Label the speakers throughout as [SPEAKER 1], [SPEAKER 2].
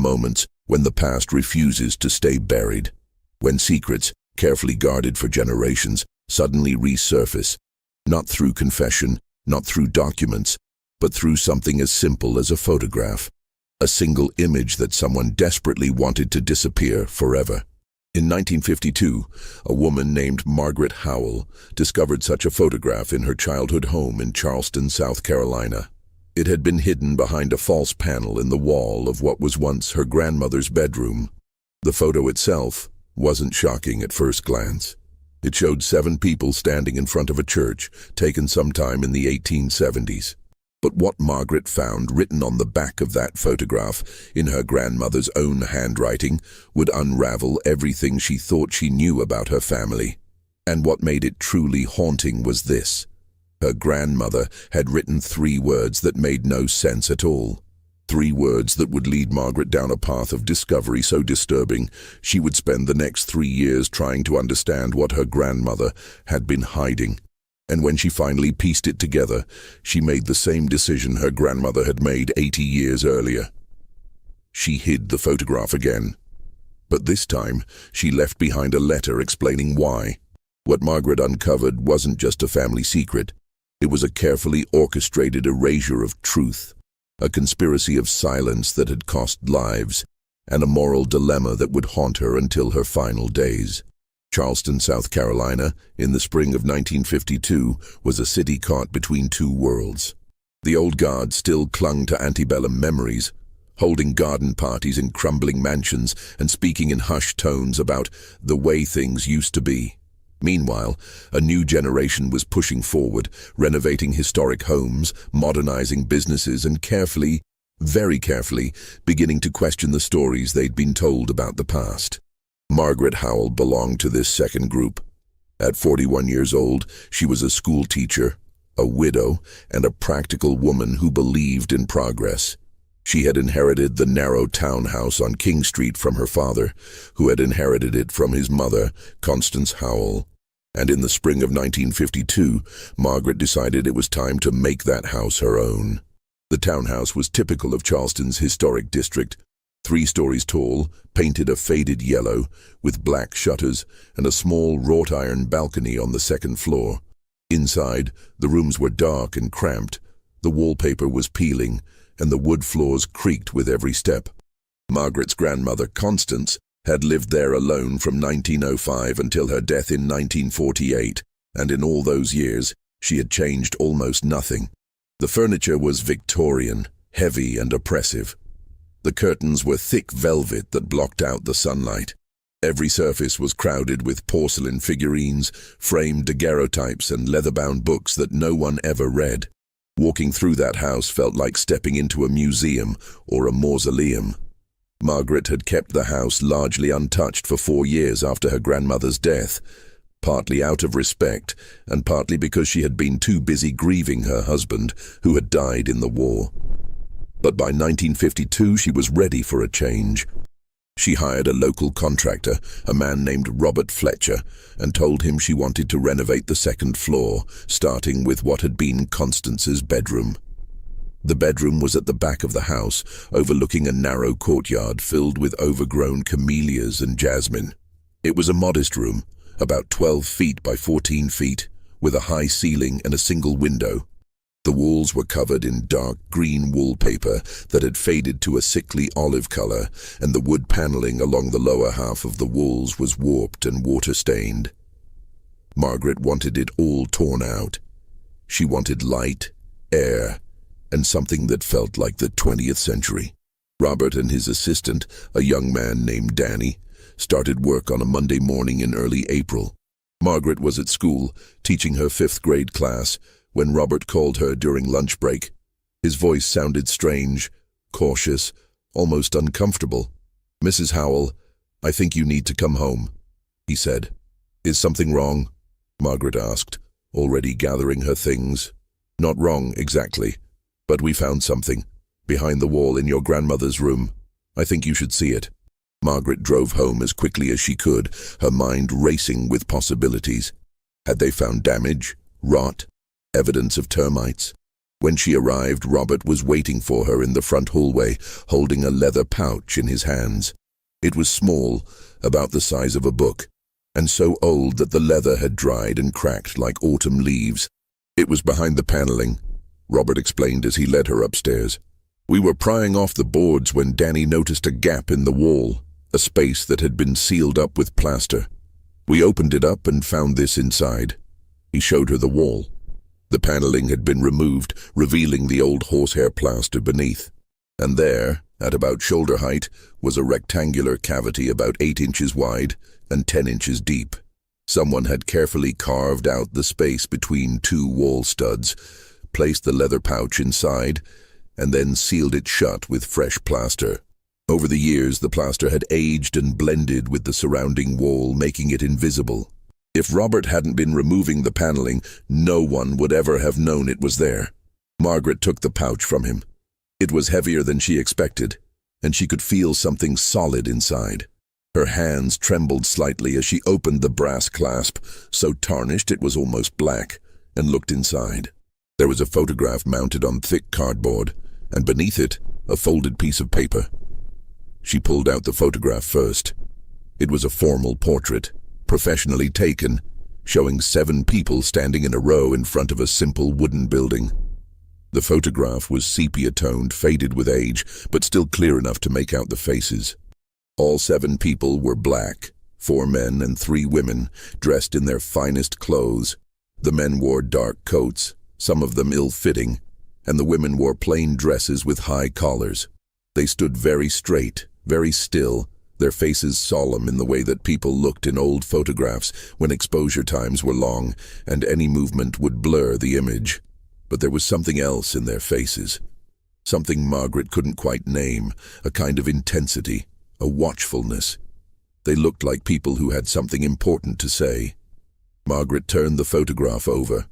[SPEAKER 1] moments when the past refuses to stay buried. When secrets, carefully guarded for generations, suddenly resurface, not through confession, not through documents, but through something as simple as a photograph. A single image that someone desperately wanted to disappear forever. In 1952, a woman named Margaret Howell discovered such a photograph in her childhood home in Charleston, South Carolina. It had been hidden behind a false panel in the wall of what was once her grandmother's bedroom. The photo itself wasn't shocking at first glance. It showed 7 people standing in front of a church, taken sometime in the 1870s. But what Margaret found written on the back of that photograph, in her grandmother's own handwriting, would unravel everything she thought she knew about her family. And what made it truly haunting was this. Her grandmother had written 3 words that made no sense at all. 3 words that would lead Margaret down a path of discovery so disturbing, she would spend the next 3 years trying to understand what her grandmother had been hiding. And when she finally pieced it together, she made the same decision her grandmother had made 80 years earlier. She hid the photograph again. But this time, she left behind a letter explaining why. What Margaret uncovered wasn't just a family secret. It was a carefully orchestrated erasure of truth, a conspiracy of silence that had cost lives, and a moral dilemma that would haunt her until her final days. Charleston, South Carolina, in the spring of 1952, was a city caught between 2 worlds. The old guard still clung to antebellum memories, holding garden parties in crumbling mansions and speaking in hushed tones about the way things used to be. Meanwhile, a new generation was pushing forward, renovating historic homes, modernizing businesses, and carefully, very carefully, beginning to question the stories they'd been told about the past. Margaret Howell belonged to this second group. At 41 years old, she was a school teacher, a widow, and a practical woman who believed in progress. She had inherited the narrow townhouse on King Street from her father, who had inherited it from his mother, Constance Howell. And in the spring of 1952, Margaret decided it was time to make that house her own. The townhouse was typical of Charleston's historic district, 3 stories tall, painted a faded yellow, with black shutters and a small wrought-iron balcony on the 2nd floor. Inside, the rooms were dark and cramped. The wallpaper was peeling, and the wood floors creaked with every step. Margaret's grandmother, Constance, had lived there alone from 1905 until her death in 1948, and in all those years, she had changed almost nothing. The furniture was Victorian, heavy and oppressive. The curtains were thick velvet that blocked out the sunlight. Every surface was crowded with porcelain figurines, framed daguerreotypes, and leather-bound books that no one ever read. Walking through that house felt like stepping into a museum or a mausoleum. Margaret had kept the house largely untouched for 4 years after her grandmother's death, partly out of respect and partly because she had been too busy grieving her husband, who had died in the war. But by 1952, she was ready for a change. She hired a local contractor, a man named Robert Fletcher, and told him she wanted to renovate the 2nd floor, starting with what had been Constance's bedroom. The bedroom was at the back of the house, overlooking a narrow courtyard filled with overgrown camellias and jasmine. It was a modest room, about 12 feet by 14 feet, with a high ceiling and a single window. The walls were covered in dark green wallpaper that had faded to a sickly olive color, and the wood paneling along the lower half of the walls was warped and water-stained. Margaret wanted it all torn out. She wanted light, air, and something that felt like the 20th century. Robert and his assistant, a young man named Danny, started work on a Monday morning in early April. Margaret was at school, teaching her 5th grade class, when Robert called her during lunch break. His voice sounded strange, cautious, almost uncomfortable. "Mrs. Howell, I think you need to come home," he said. "Is something wrong?" Margaret asked, already gathering her things. "Not wrong, exactly, but we found something, behind the wall in your grandmother's room. I think you should see it." Margaret drove home as quickly as she could, her mind racing with possibilities. Had they found damage, rot, evidence of termites? When she arrived, Robert was waiting for her in the front hallway, holding a leather pouch in his hands. It was small, about the size of a book, and so old that the leather had dried and cracked like autumn leaves. It was behind the paneling, Robert explained as he led her upstairs. We were prying off the boards when Danny noticed a gap in the wall, a space that had been sealed up with plaster. We opened it up and found this inside. He showed her the wall. The paneling had been removed, revealing the old horsehair plaster beneath. And there, at about shoulder height, was a rectangular cavity about 8 inches wide and 10 inches deep. Someone had carefully carved out the space between 2 wall studs, placed the leather pouch inside, and then sealed it shut with fresh plaster. Over the years, the plaster had aged and blended with the surrounding wall, making it invisible. If Robert hadn't been removing the paneling, no one would ever have known it was there. Margaret took the pouch from him. It was heavier than she expected, and she could feel something solid inside. Her hands trembled slightly as she opened the brass clasp, so tarnished it was almost black, and looked inside. There was a photograph mounted on thick cardboard, and beneath it, a folded piece of paper. She pulled out the photograph first. It was a formal portrait, professionally taken, showing 7 people standing in a row in front of a simple wooden building. The photograph was sepia-toned, faded with age, but still clear enough to make out the faces. All 7 people were black, 4 men and 3 women, dressed in their finest clothes. The men wore dark coats, some of them ill-fitting, and the women wore plain dresses with high collars. They stood very straight, very still, their faces solemn in the way that people looked in old photographs when exposure times were long and any movement would blur the image. But there was something else in their faces, something Margaret couldn't quite name, a kind of intensity, a watchfulness. They looked like people who had something important to say. Margaret turned the photograph over.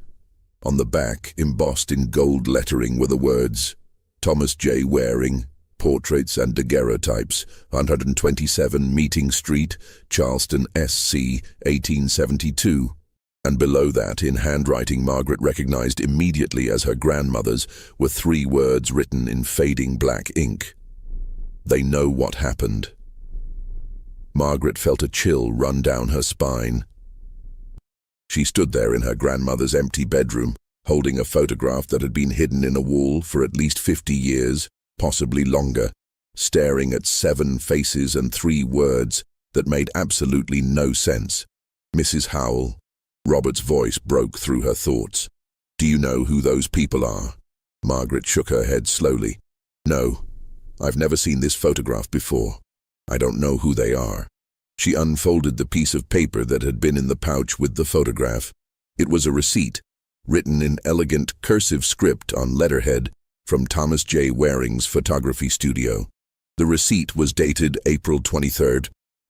[SPEAKER 1] On the back, embossed in gold lettering, were the words, Thomas J. Waring, Portraits and Daguerreotypes, 127 Meeting Street, Charleston, SC, 1872. And below that, in handwriting Margaret recognized immediately as her grandmother's, were 3 words written in fading black ink. They know what happened. Margaret felt a chill run down her spine. She stood there in her grandmother's empty bedroom, holding a photograph that had been hidden in a wall for at least 50 years, possibly longer, staring at 7 faces and 3 words that made absolutely no sense. Mrs. Howell. Robert's voice broke through her thoughts. Do you know who those people are? Margaret shook her head slowly. No, I've never seen this photograph before. I don't know who they are. She unfolded the piece of paper that had been in the pouch with the photograph. It was a receipt, written in elegant cursive script on letterhead from Thomas J. Waring's photography studio. The receipt was dated April 23,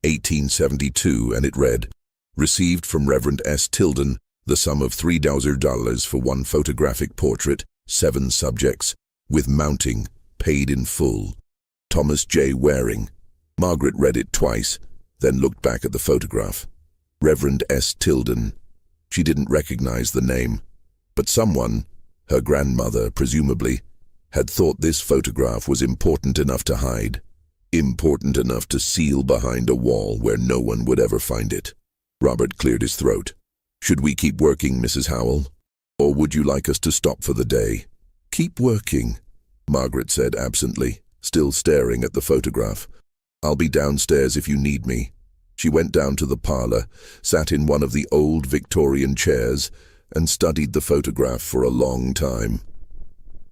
[SPEAKER 1] 1872, and it read, Received from Reverend S. Tilden, the sum of $3,000 for 1 photographic portrait, 7 subjects, with mounting, paid in full. Thomas J. Waring. Margaret read it twice, then looked back at the photograph. Reverend S. Tilden. She didn't recognize the name, but someone, her grandmother presumably, had thought this photograph was important enough to hide, important enough to seal behind a wall where no one would ever find it. Robert cleared his throat. Should we keep working, Mrs. Howell? Or would you like us to stop for the day? Keep working, Margaret said absently, still staring at the photograph. I'll be downstairs if you need me. She went down to the parlor, sat in one of the old Victorian chairs, and studied the photograph for a long time.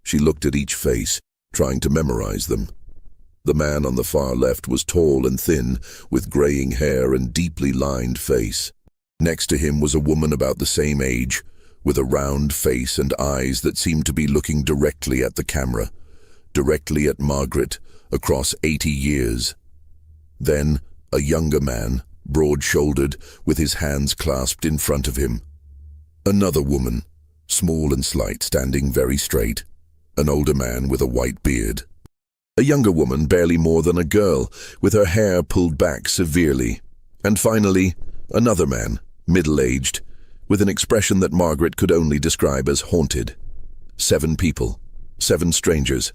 [SPEAKER 1] She looked at each face, trying to memorize them. The man on the far left was tall and thin, with graying hair and deeply lined face. Next to him was a woman about the same age, with a round face and eyes that seemed to be looking directly at the camera, directly at Margaret, across 80 years. Then, a younger man, broad-shouldered, with his hands clasped in front of him. Another woman, small and slight, standing very straight. An older man with a white beard. A younger woman, barely more than a girl, with her hair pulled back severely. And finally, another man, middle-aged, with an expression that Margaret could only describe as haunted. 7 people, 7 strangers,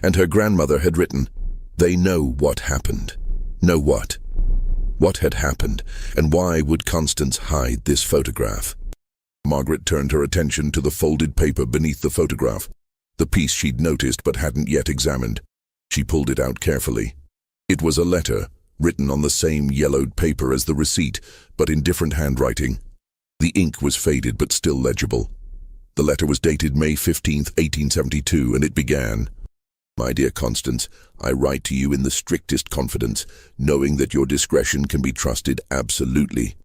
[SPEAKER 1] and her grandmother had written, "They know what happened." Know what? What had happened, and why would Constance hide this photograph? Margaret turned her attention to the folded paper beneath the photograph, the piece she'd noticed but hadn't yet examined. She pulled it out carefully. It was a letter, written on the same yellowed paper as the receipt, but in different handwriting. The ink was faded but still legible. The letter was dated May 15th, 1872, and it began, "My dear Constance, I write to you in the strictest confidence, knowing that your discretion can be trusted absolutely.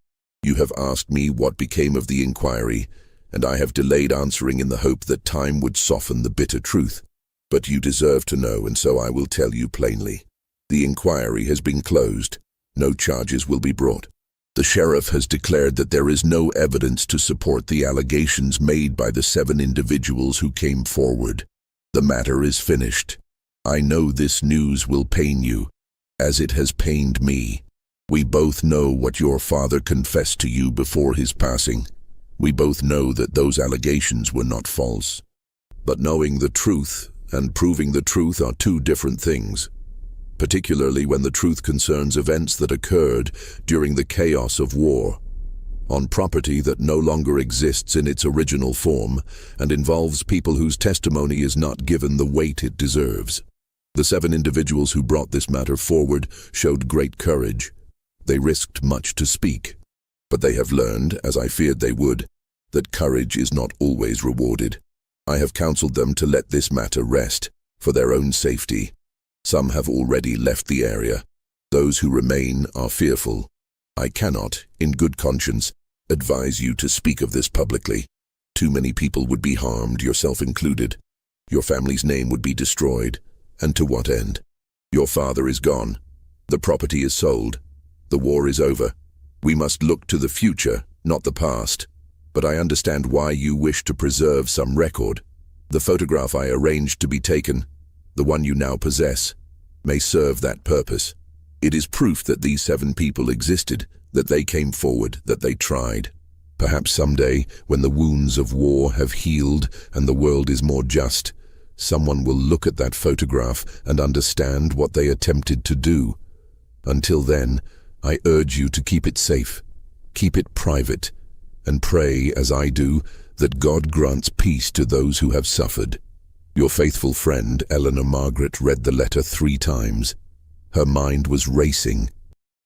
[SPEAKER 1] You have asked me what became of the inquiry, and I have delayed answering in the hope that time would soften the bitter truth. But you deserve to know, and so I will tell you plainly. The inquiry has been closed. No charges will be brought. The sheriff has declared that there is no evidence to support the allegations made by the 7 individuals who came forward. The matter is finished. I know this news will pain you, as it has pained me. We both know what your father confessed to you before his passing. We both know that those allegations were not false. But knowing the truth and proving the truth are 2 different things, particularly when the truth concerns events that occurred during the chaos of war, on property that no longer exists in its original form and involves people whose testimony is not given the weight it deserves. The 7 individuals who brought this matter forward showed great courage. They risked much to speak, but they have learned, as I feared they would, that courage is not always rewarded. I have counseled them to let this matter rest, for their own safety. Some have already left the area. Those who remain are fearful. I cannot, in good conscience, advise you to speak of this publicly. Too many people would be harmed, yourself included. Your family's name would be destroyed. And to what end? Your father is gone. The property is sold. The war is over. We must look to the future, not the past. But I understand why you wish to preserve some record. The photograph I arranged to be taken, the one you now possess, may serve that purpose. It is proof that these 7 people existed, that they came forward, that they tried. Perhaps someday, when the wounds of war have healed and the world is more just, someone will look at that photograph and understand what they attempted to do. Until then, I urge you to keep it safe, keep it private, and pray, as I do, that God grants peace to those who have suffered. Your faithful friend, Eleanor Margaret, read the letter 3 times. Her mind was racing.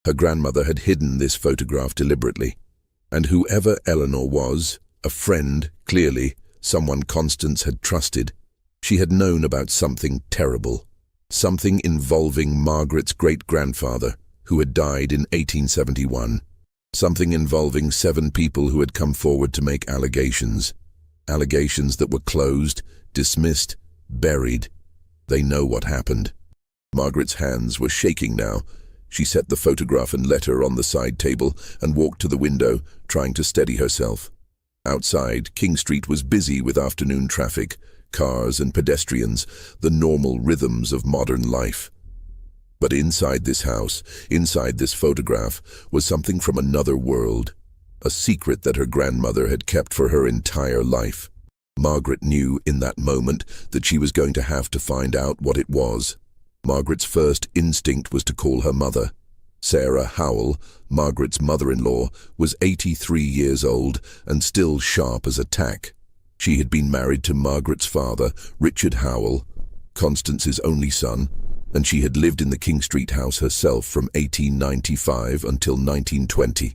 [SPEAKER 1] Her grandmother had hidden this photograph deliberately. And whoever Eleanor was, a friend, clearly, someone Constance had trusted, she had known about something terrible, something involving Margaret's great-grandfather, who had died in 1871, something involving 7 people who had come forward to make allegations that were closed, dismissed, buried. They know what happened. Margaret's hands were shaking now. She set the photograph and letter on the side table and walked to the window, trying to steady herself. Outside, King Street was busy with afternoon traffic, cars and pedestrians, the normal rhythms of modern life. But inside this house, inside this photograph, was something from another world, a secret that her grandmother had kept for her entire life. Margaret knew in that moment that she was going to have to find out what it was. Margaret's first instinct was to call her mother. Sarah Howell, Margaret's mother-in-law, was 83 years old and still sharp as a tack. She had been married to Margaret's father, Richard Howell, Constance's only son, and she had lived in the King Street house herself from 1895 until 1920.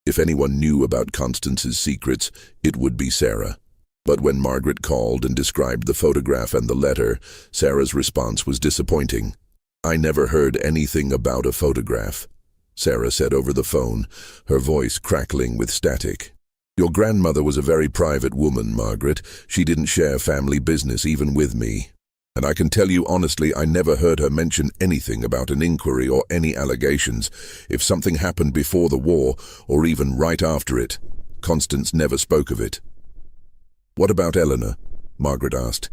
[SPEAKER 1] If anyone knew about Constance's secrets, it would be Sarah. But when Margaret called and described the photograph and the letter, Sarah's response was disappointing. "I never heard anything about a photograph," Sarah said over the phone, her voice crackling with static. "Your grandmother was a very private woman, Margaret. She didn't share family business even with me. And I can tell you honestly, I never heard her mention anything about an inquiry or any allegations. If something happened before the war, or even right after it, Constance never spoke of it." "What about Eleanor?" Margaret asked.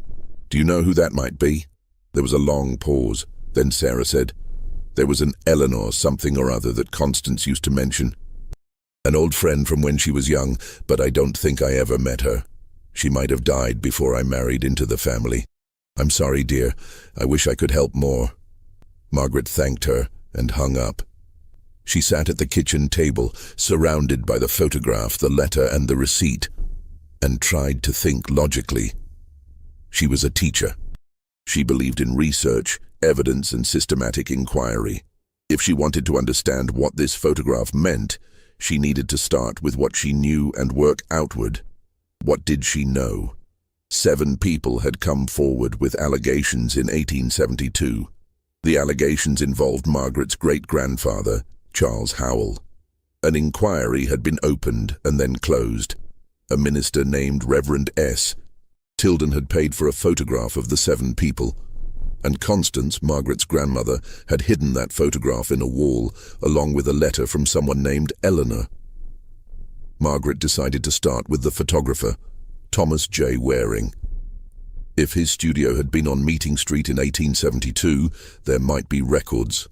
[SPEAKER 1] "Do you know who that might be?" There was a long pause. Then Sarah said, "There was an Eleanor something or other that Constance used to mention. An old friend from when she was young, but I don't think I ever met her. She might have died before I married into the family. I'm sorry, dear. I wish I could help more." Margaret thanked her and hung up. She sat at the kitchen table, surrounded by the photograph, the letter, and the receipt, and tried to think logically. She was a teacher. She believed in research, evidence, and systematic inquiry. If she wanted to understand what this photograph meant, she needed to start with what she knew and work outward. What did she know? 7 people had come forward with allegations in 1872. The allegations involved Margaret's great-grandfather, Charles Howell. An inquiry had been opened and then closed. A minister named Reverend S. Tilden had paid for a photograph of the 7 people, and Constance, Margaret's grandmother, had hidden that photograph in a wall, along with a letter from someone named Eleanor. Margaret decided to start with the photographer, Thomas J. Waring. If his studio had been on Meeting Street in 1872, there might be records.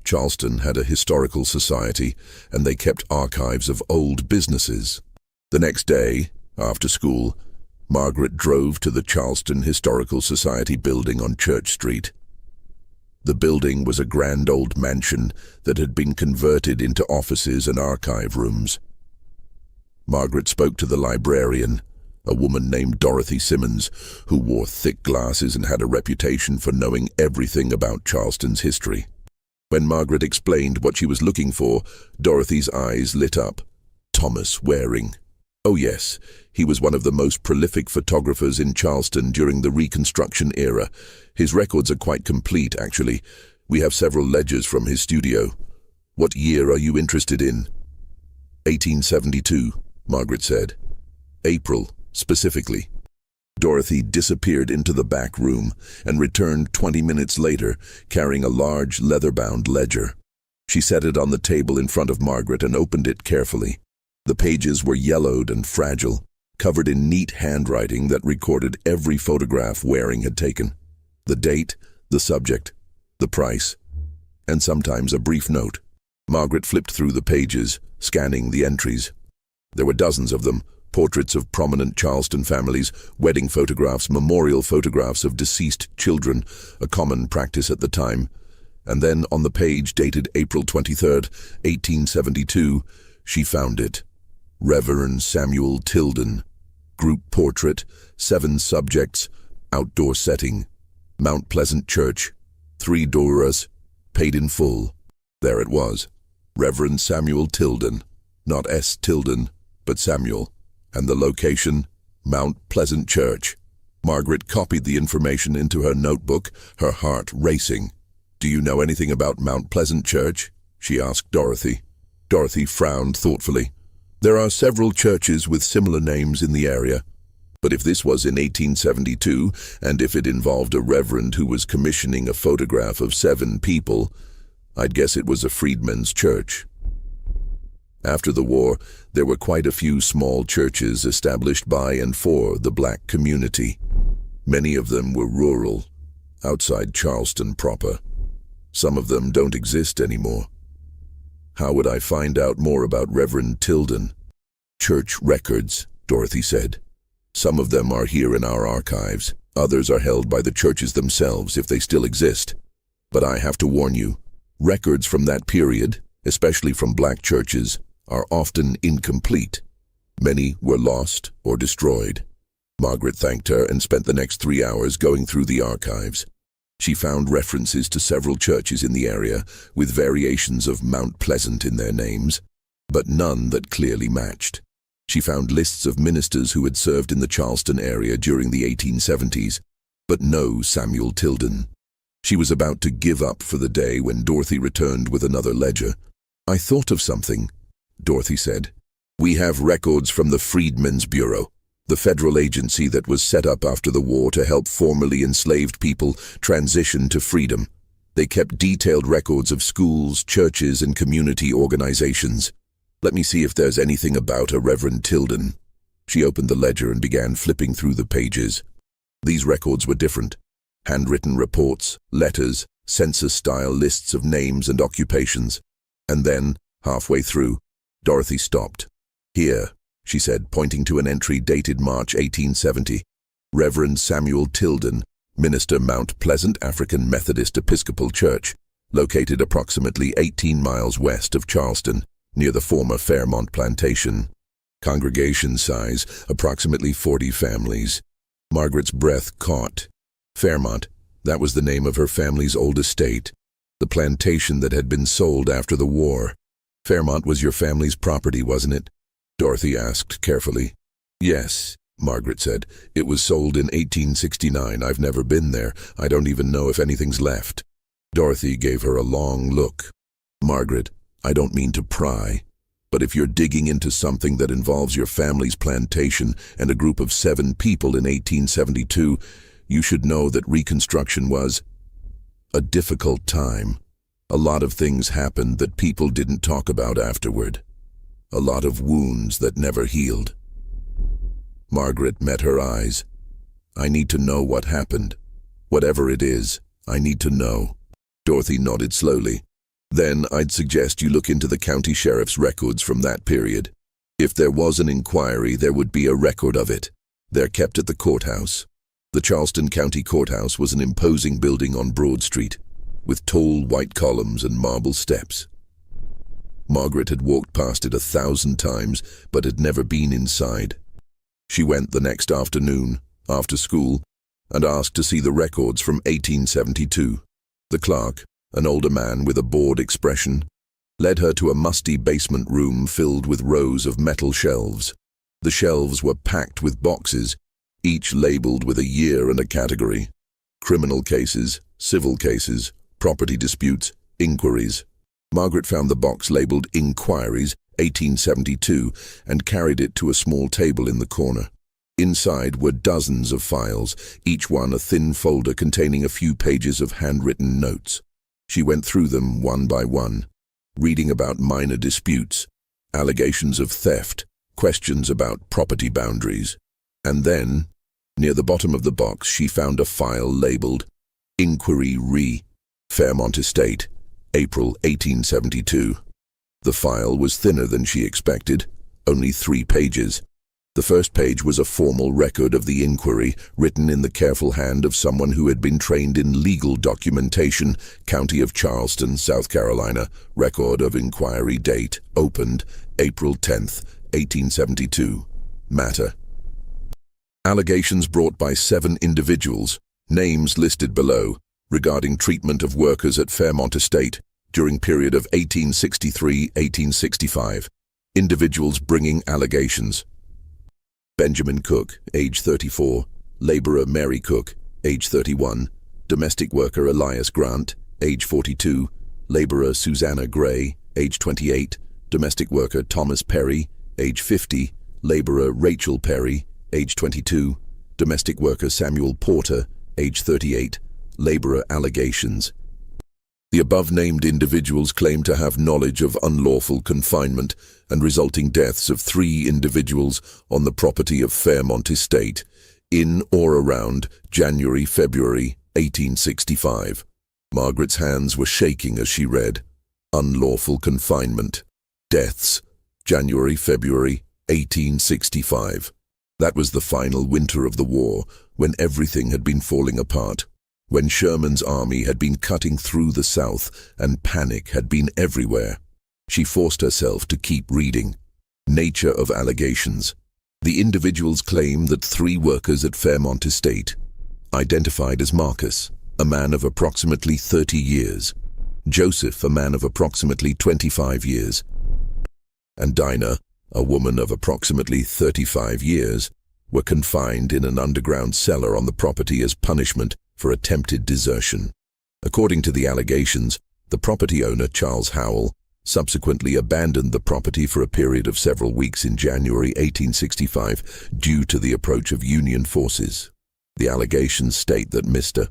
[SPEAKER 1] Charleston had a historical society, and they kept archives of old businesses. The next day, after school, Margaret drove to the Charleston Historical Society building on Church Street. The building was a grand old mansion that had been converted into offices and archive rooms. Margaret spoke to the librarian, a woman named Dorothy Simmons, who wore thick glasses and had a reputation for knowing everything about Charleston's history. When Margaret explained what she was looking for, Dorothy's eyes lit up. Thomas Waring. Oh yes, he was one of the most prolific photographers in Charleston during the Reconstruction era. His records are quite complete, actually. We have several ledgers from his studio. What year are you interested in? 1872, Margaret said. April, specifically. Dorothy disappeared into the back room and returned 20 minutes later, carrying a large leather-bound ledger. She set it on the table in front of Margaret and opened it carefully. The pages were yellowed and fragile, covered in neat handwriting that recorded every photograph Waring had taken. The date, the subject, the price, and sometimes a brief note. Margaret flipped through the pages, scanning the entries. There were dozens of them. Portraits of prominent Charleston families, wedding photographs, memorial photographs of deceased children, a common practice at the time. And then on the page dated April 23rd, 1872, she found it. Reverend Samuel Tilden. Group portrait, 7 subjects, outdoor setting. Mount Pleasant Church, $3, paid in full. There it was. Reverend Samuel Tilden. Not S. Tilden, but Samuel. And the location, Mount Pleasant Church. Margaret copied the information into her notebook, her heart racing. "Do you know anything about Mount Pleasant Church?" she asked Dorothy. Dorothy frowned thoughtfully. "There are several churches with similar names in the area. But if this was in 1872, and if it involved a reverend who was commissioning a photograph of 7 people, I'd guess it was a freedmen's church." After the war, there were quite a few small churches established by and for the black community. Many of them were rural, outside Charleston proper. Some of them don't exist anymore. How would I find out more about Reverend Tilden? "Church records," Dorothy said. "Some of them are here in our archives. Others are held by the churches themselves, if they still exist. But I have to warn you, records from that period, especially from black churches, are often incomplete. Many were lost or destroyed." Margaret thanked her and spent the next 3 hours going through the archives. She found references to several churches in the area, with variations of Mount Pleasant in their names, but none that clearly matched. She found lists of ministers who had served in the Charleston area during the 1870s, but no Samuel Tilden. She was about to give up for the day when Dorothy returned with another ledger. "I thought of something," Dorothy said. "We have records from the Freedmen's Bureau, the federal agency that was set up after the war to help formerly enslaved people transition to freedom. They kept detailed records of schools, churches, and community organizations. Let me see if there's anything about a Reverend Tilden." She opened the ledger and began flipping through the pages. These records were different. Handwritten reports, letters, census-style lists of names and occupations. And then, halfway through, Dorothy stopped. "Here," she said, pointing to an entry dated March 1870. Reverend Samuel Tilden, minister, Mount Pleasant African Methodist Episcopal Church, located approximately 18 miles west of Charleston, near the former Fairmont plantation. Congregation size, approximately 40 families. Margaret's breath caught. Fairmont, that was the name of her family's old estate, the plantation that had been sold after the war. Fairmont was your family's property, wasn't it? Dorothy asked carefully. Yes, Margaret said. It was sold in 1869. I've never been there. I don't even know if anything's left. Dorothy gave her a long look. Margaret, I don't mean to pry, but if you're digging into something that involves your family's plantation and a group of 7 people in 1872, you should know that Reconstruction was a difficult time. A lot of things happened that people didn't talk about afterward. A lot of wounds that never healed. Margaret met her eyes. I need to know what happened. Whatever it is, I need to know. Dorothy nodded slowly. Then I'd suggest you look into the county sheriff's records from that period. If there was an inquiry, there would be a record of it. They're kept at the courthouse. The Charleston County Courthouse was an imposing building on Broad Street, with tall white columns and marble steps. Margaret had walked past it 1,000 times, but had never been inside. She went the next afternoon, after school, and asked to see the records from 1872. The clerk, an older man with a bored expression, led her to a musty basement room filled with rows of metal shelves. The shelves were packed with boxes, each labeled with a year and a category. Criminal cases, civil cases, property disputes, inquiries. Margaret found the box labeled Inquiries, 1872, and carried it to a small table in the corner. Inside were dozens of files, each one a thin folder containing a few pages of handwritten notes. She went through them one by one, reading about minor disputes, allegations of theft, questions about property boundaries. And then, near the bottom of the box, she found a file labeled Inquiry Re. Fairmont Estate, April 1872. The file was thinner than she expected, only 3 pages. The first page was a formal record of the inquiry, written in the careful hand of someone who had been trained in legal documentation, County of Charleston, South Carolina. Record of inquiry date, opened, April 10th, 1872. Matter: allegations brought by 7 individuals, names listed below, regarding treatment of workers at Fairmont Estate during period of 1863-1865. Individuals bringing allegations: Benjamin Cook, age 34, laborer Mary Cook, age 31, domestic worker Elias Grant, age 42, laborer Susanna Gray, age 28, domestic worker Thomas Perry, age 50, laborer Rachel Perry, age 22, domestic worker Samuel Porter, age 38, laborer allegations. The above-named individuals claim to have knowledge of unlawful confinement and resulting deaths of 3 individuals on the property of Fairmont Estate in or around January-February 1865. Margaret's hands were shaking as she read. Unlawful confinement. Deaths. January-February 1865. That was the final winter of the war, when everything had been falling apart. When Sherman's army had been cutting through the South and panic had been everywhere. She forced herself to keep reading. Nature of allegations. The individuals claim that 3 workers at Fairmont Estate, identified as Marcus, a man of approximately 30 years, Joseph, a man of approximately 25 years, and Dinah, a woman of approximately 35 years, were confined in an underground cellar on the property as punishment for attempted desertion. According to the allegations, the property owner, Charles Howell, subsequently abandoned the property for a period of several weeks in January 1865 due to the approach of Union forces. The allegations state that Mr.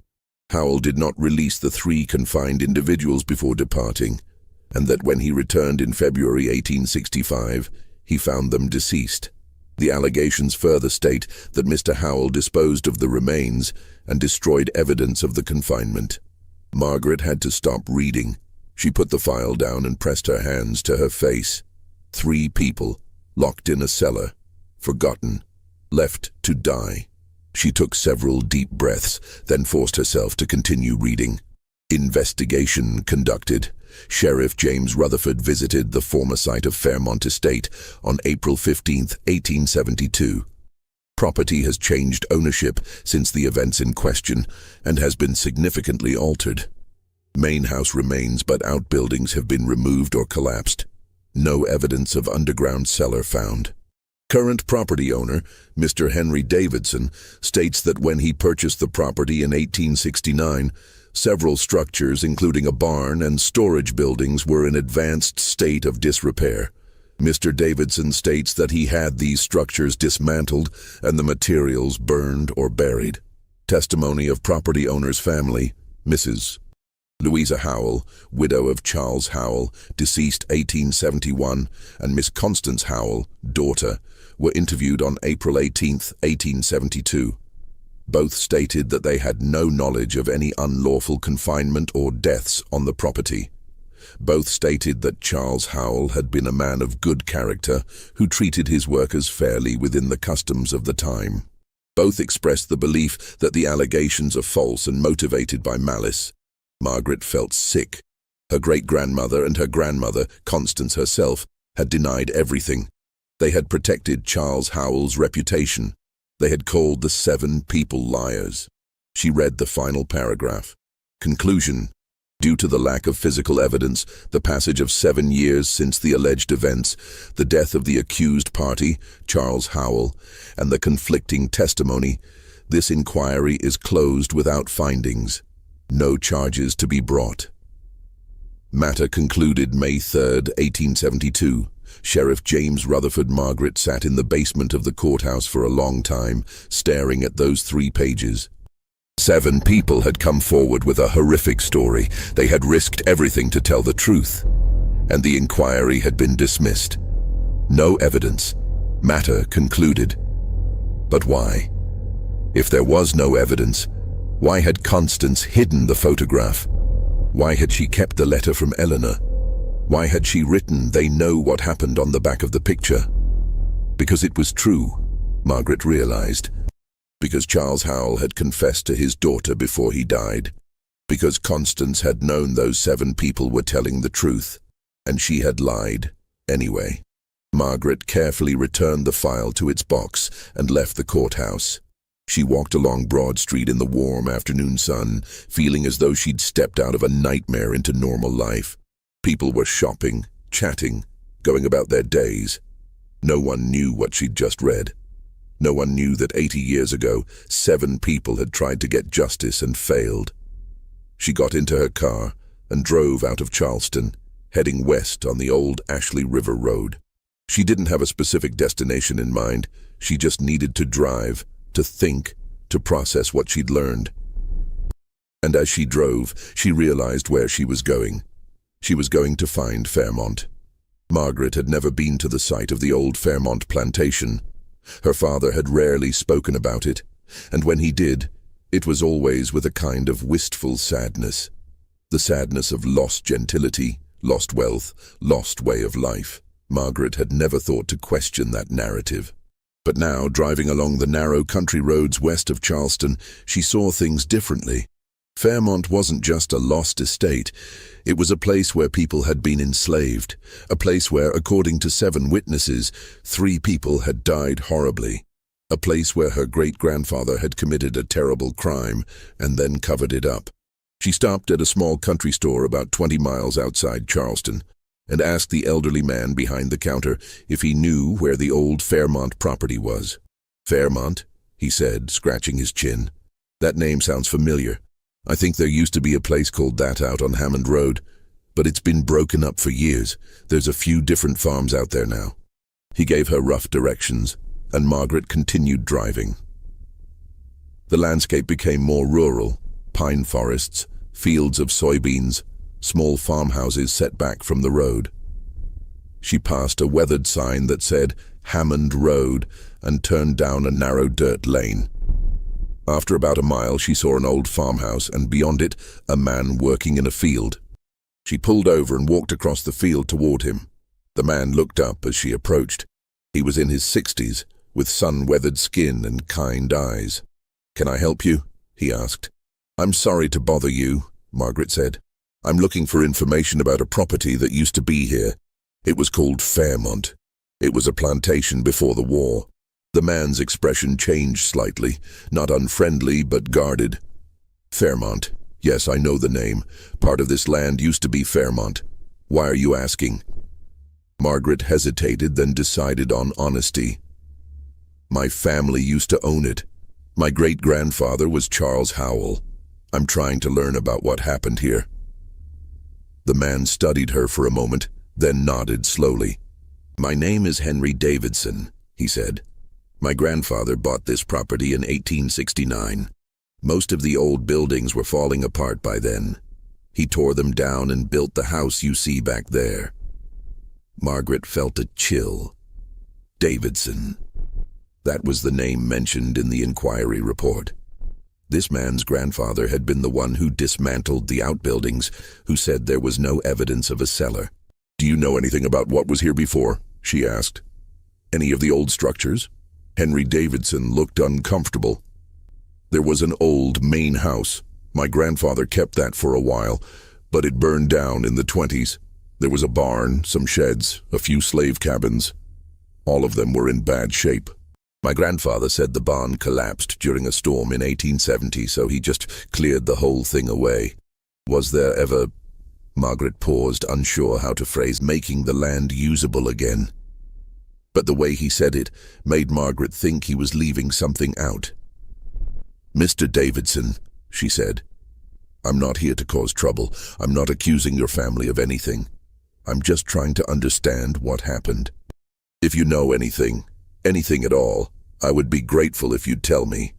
[SPEAKER 1] Howell did not release the 3 confined individuals before departing, and that when he returned in February 1865, he found them deceased. The allegations further state that Mr. Howell disposed of the remains and destroyed evidence of the confinement. Margaret had to stop reading. She put the file down and pressed her hands to her face. 3 people, locked in a cellar, forgotten, left to die. She took several deep breaths, then forced herself to continue reading. Investigation conducted. Sheriff James Rutherford visited the former site of Fairmont Estate on April 15, 1872. Property has changed ownership since the events in question and has been significantly altered. Main house remains, but outbuildings have been removed or collapsed. No evidence of underground cellar found. Current property owner, Mr. Henry Davidson, states that when he purchased the property in 1869, several structures, including a barn and storage buildings, were in advanced state of disrepair. Mr. Davidson states that he had these structures dismantled and the materials burned or buried. Testimony of property owner's family, Mrs. Louisa Howell, widow of Charles Howell, deceased 1871, and Miss Constance Howell, daughter, were interviewed on April 18, 1872. Both stated that they had no knowledge of any unlawful confinement or deaths on the property. Both stated that Charles Howell had been a man of good character who treated his workers fairly within the customs of the time. Both expressed the belief that the allegations are false and motivated by malice. Margaret felt sick. Her great-grandmother and her grandmother, Constance herself, had denied everything. They had protected Charles Howell's reputation. They had called the 7 people liars. She read the final paragraph. Conclusion. Due to the lack of physical evidence, the passage of 7 years since the alleged events, the death of the accused party, Charles Howell, and the conflicting testimony, this inquiry is closed without findings. No charges to be brought. Matter concluded May 3, 1872. Sheriff James Rutherford. Margaret sat in the basement of the courthouse for a long time, staring at those 3 pages. 7 people had come forward with a horrific story. They had risked everything to tell the truth, and the inquiry had been dismissed. No evidence. Matter concluded. But why? If there was no evidence, why had Constance hidden the photograph? Why had she kept the letter from Eleanor? Why had she written, "They know what happened" on the back of the picture? Because it was true, Margaret realized. Because Charles Howell had confessed to his daughter before he died. Because Constance had known those 7 people were telling the truth, and she had lied anyway. Margaret carefully returned the file to its box and left the courthouse. She walked along Broad Street in the warm afternoon sun, feeling as though she'd stepped out of a nightmare into normal life. People were shopping, chatting, going about their days. No one knew what she'd just read. No one knew that 80 years ago, 7 people had tried to get justice and failed. She got into her car and drove out of Charleston, heading west on the old Ashley River Road. She didn't have a specific destination in mind. She just needed to drive, to think, to process what she'd learned. And as she drove, she realized where she was going. She was going to find Fairmont. Margaret had never been to the site of the old Fairmont plantation. Her father had rarely spoken about it, and when he did, it was always with a kind of wistful sadness. The sadness of lost gentility, lost wealth, lost way of life. Margaret had never thought to question that narrative. But now, driving along the narrow country roads west of Charleston, she saw things differently. Fairmont wasn't just a lost estate. It was a place where people had been enslaved, a place where, according to 7 witnesses, 3 people had died horribly, a place where her great-grandfather had committed a terrible crime and then covered it up. She stopped at a small country store about 20 miles outside Charleston and asked the elderly man behind the counter if he knew where the old Fairmont property was. "Fairmont?" he said, scratching his chin. "That name sounds familiar. I think there used to be a place called that out on Hammond Road, but it's been broken up for years. There's a few different farms out there now." He gave her rough directions, and Margaret continued driving. The landscape became more rural: pine forests, fields of soybeans, small farmhouses set back from the road. She passed a weathered sign that said Hammond Road and turned down a narrow dirt lane. After about a mile, she saw an old farmhouse, and beyond it, a man working in a field. She pulled over and walked across the field toward him. The man looked up as she approached. He was in his 60s, with sun-weathered skin and kind eyes. "Can I help you?" he asked. "I'm sorry to bother you," Margaret said. "I'm looking for information about a property that used to be here. It was called Fairmont. It was a plantation before the war." The man's expression changed slightly, not unfriendly but guarded. "Fairmont. Yes, I know the name. Part of this land used to be Fairmont. Why are you asking?" Margaret hesitated, then decided on honesty. "My family used to own it. My great-grandfather was Charles Howell. I'm trying to learn about what happened here." The man studied her for a moment, then nodded slowly. "My name is Henry Davidson," he said. "My grandfather bought this property in 1869. Most of the old buildings were falling apart by then. He tore them down and built the house you see back there." Margaret felt a chill. Davidson. That was the name mentioned in the inquiry report. This man's grandfather had been the one who dismantled the outbuildings, who said there was no evidence of a cellar. "Do you know anything about what was here before?" she asked. "Any of the old structures?" Henry Davidson looked uncomfortable. "There was an old main house. My grandfather kept that for a while, but it burned down in the 20s. There was a barn, some sheds, a few slave cabins. All of them were in bad shape. My grandfather said the barn collapsed during a storm in 1870, so he just cleared the whole thing away. Was there ever—" Margaret paused, unsure how to phrase making the land usable again. But the way he said it made Margaret think he was leaving something out. "Mr. Davidson," she said, "I'm not here to cause trouble. I'm not accusing your family of anything. I'm just trying to understand what happened. If you know anything at all, I would be grateful if you'd tell me."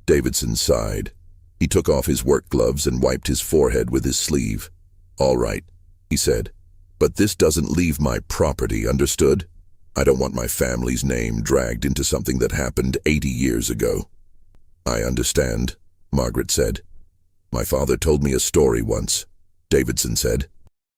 [SPEAKER 1] Davidson sighed. He took off his work gloves and wiped his forehead with his sleeve. "All right," he said, "but this doesn't leave my property, understood? I don't want my family's name dragged into something that happened 80 years ago." "I understand," Margaret said. "My father told me a story once," Davidson said.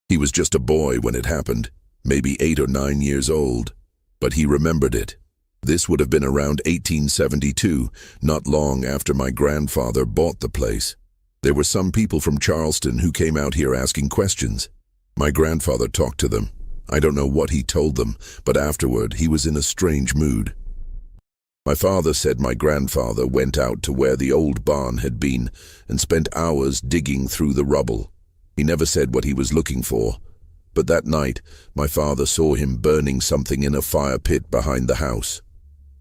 [SPEAKER 1] "He was just a boy when it happened, maybe 8 or 9 years old, but he remembered it. This would have been around 1872, not long after my grandfather bought the place. There were some people from Charleston who came out here asking questions. My grandfather talked to them. I don't know what he told them, but afterward he was in a strange mood. My father said my grandfather went out to where the old barn had been and spent hours digging through the rubble. He never said what he was looking for, but that night my father saw him burning something in a fire pit behind the house.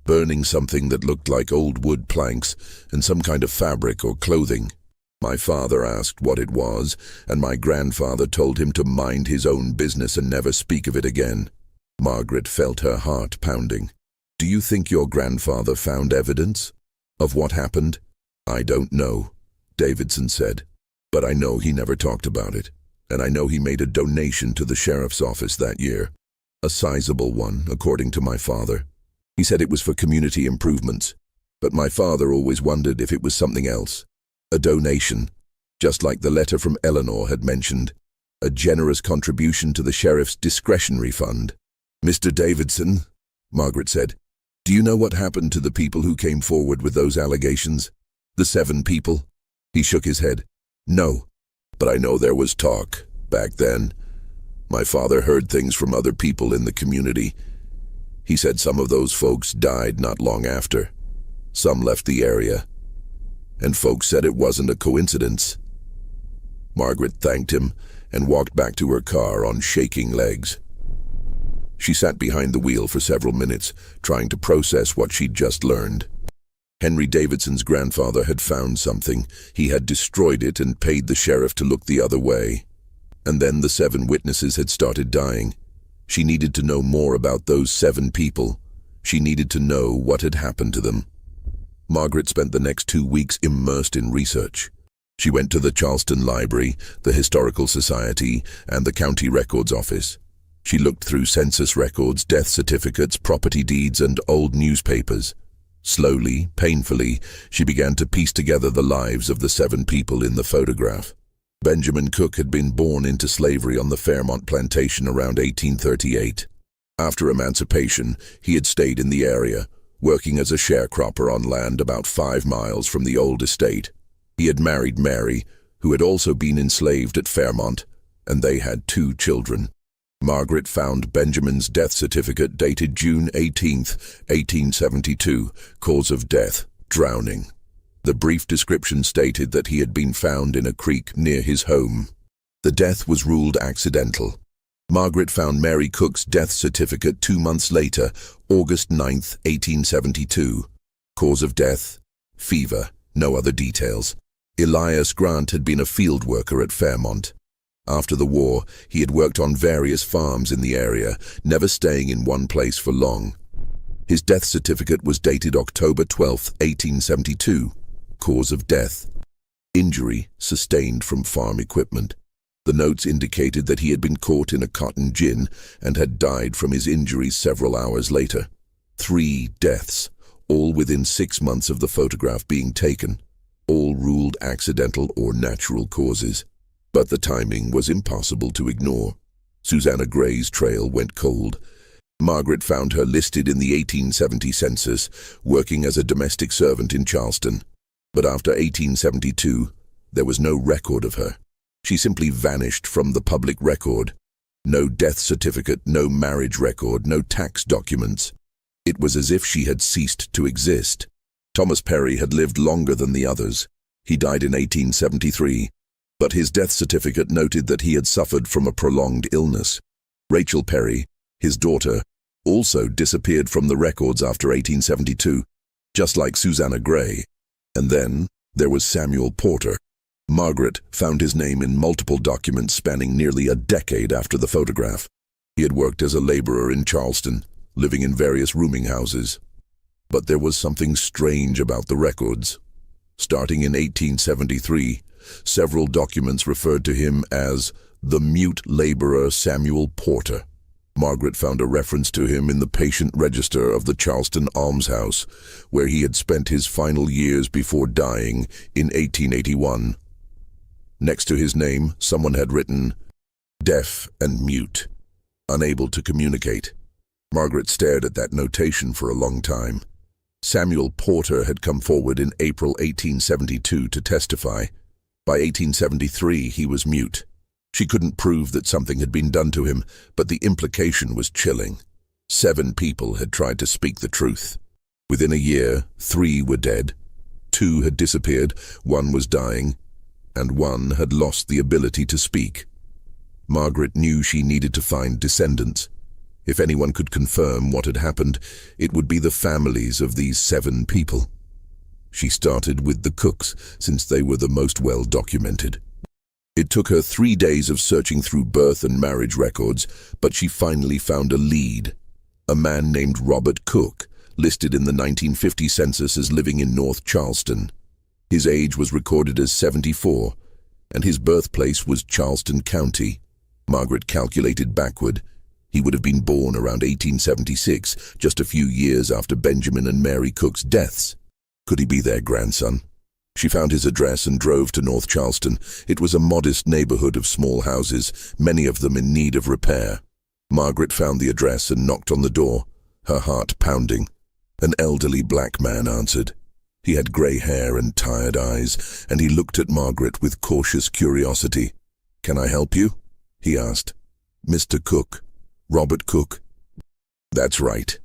[SPEAKER 1] Burning something that looked like old wood planks and some kind of fabric or clothing. My father asked what it was, and my grandfather told him to mind his own business and never speak of it again." Margaret felt her heart pounding. "Do you think your grandfather found evidence of what happened?" "I don't know," Davidson said, "but I know he never talked about it, and I know he made a donation to the sheriff's office that year. A sizable one, according to my father. He said it was for community improvements, but my father always wondered if it was something else. A donation, just like the letter from Eleanor had mentioned. A generous contribution to the sheriff's discretionary fund." "Mr. Davidson," Margaret said, "do you know what happened to the people who came forward with those allegations? The 7 people?" He shook his head. "No, but I know there was talk back then. My father heard things from other people in the community. He said some of those folks died not long after. Some left the area. And folks said it wasn't a coincidence." Margaret thanked him and walked back to her car on shaking legs. She sat behind the wheel for several minutes, trying to process what she'd just learned. Henry Davidson's grandfather had found something. He had destroyed it and paid the sheriff to look the other way. And then the 7 witnesses had started dying. She needed to know more about those 7 people. She needed to know what had happened to them. Margaret spent the next 2 weeks immersed in research. She went to the Charleston Library, the Historical Society, and the County Records Office. She looked through census records, death certificates, property deeds, and old newspapers. Slowly, painfully, she began to piece together the lives of the 7 people in the photograph. Benjamin Cook had been born into slavery on the Fairmont plantation around 1838. After emancipation, he had stayed in the area, working as a sharecropper on land about 5 miles from the old estate. He had married Mary, who had also been enslaved at Fairmont, and they had 2 children. Margaret found Benjamin's death certificate dated June 18, 1872, cause of death, drowning. The brief description stated that he had been found in a creek near his home. The death was ruled accidental. Margaret found Mary Cook's death certificate 2 months later, August 9, 1872. Cause of death, fever, no other details. Elias Grant had been a field worker at Fairmont. After the war, he had worked on various farms in the area, never staying in one place for long. His death certificate was dated October 12, 1872. Cause of death, injury sustained from farm equipment. The notes indicated that he had been caught in a cotton gin and had died from his injuries several hours later. 3 deaths, all within 6 months of the photograph being taken, all ruled accidental or natural causes. But the timing was impossible to ignore. Susanna Gray's trail went cold. Margaret found her listed in the 1870 census, working as a domestic servant in Charleston. But after 1872, there was no record of her. She simply vanished from the public record. No death certificate, no marriage record, no tax documents. It was as if she had ceased to exist. Thomas Perry had lived longer than the others. He died in 1873. But his death certificate noted that he had suffered from a prolonged illness. Rachel Perry, his daughter, also disappeared from the records after 1872, just like Susanna Gray. And then there was Samuel Porter. Margaret found his name in multiple documents spanning nearly a decade after the photograph. He had worked as a laborer in Charleston, living in various rooming houses. But there was something strange about the records. Starting in 1873, several documents referred to him as the mute laborer Samuel Porter. Margaret found a reference to him in the patient register of the Charleston Almshouse, where he had spent his final years before dying in 1881. Next to his name, someone had written, deaf and mute, unable to communicate. Margaret stared at that notation for a long time. Samuel Porter had come forward in April 1872 to testify. By 1873, he was mute. She couldn't prove that something had been done to him, but the implication was chilling. 7 people had tried to speak the truth. Within a year, 3 were dead. 2 had disappeared, 1 was dying, and 1 had lost the ability to speak. Margaret knew she needed to find descendants. If anyone could confirm what had happened, it would be the families of these 7 people. She started with the Cooks, since they were the most well documented. It took her 3 days of searching through birth and marriage records, but she finally found a lead. A man named Robert Cook, listed in the 1950 census as living in North Charleston. His age was recorded as 74, and his birthplace was Charleston County. Margaret calculated backward. He would have been born around 1876, just a few years after Benjamin and Mary Cook's deaths. Could he be their grandson? She found his address and drove to North Charleston. It was a modest neighborhood of small houses, many of them in need of repair. Margaret found the address and knocked on the door, her heart pounding. An elderly black man answered. He had gray hair and tired eyes, and he looked at Margaret with cautious curiosity. "Can I help you?" he asked. "Mr. Cook. Robert Cook." "That's right."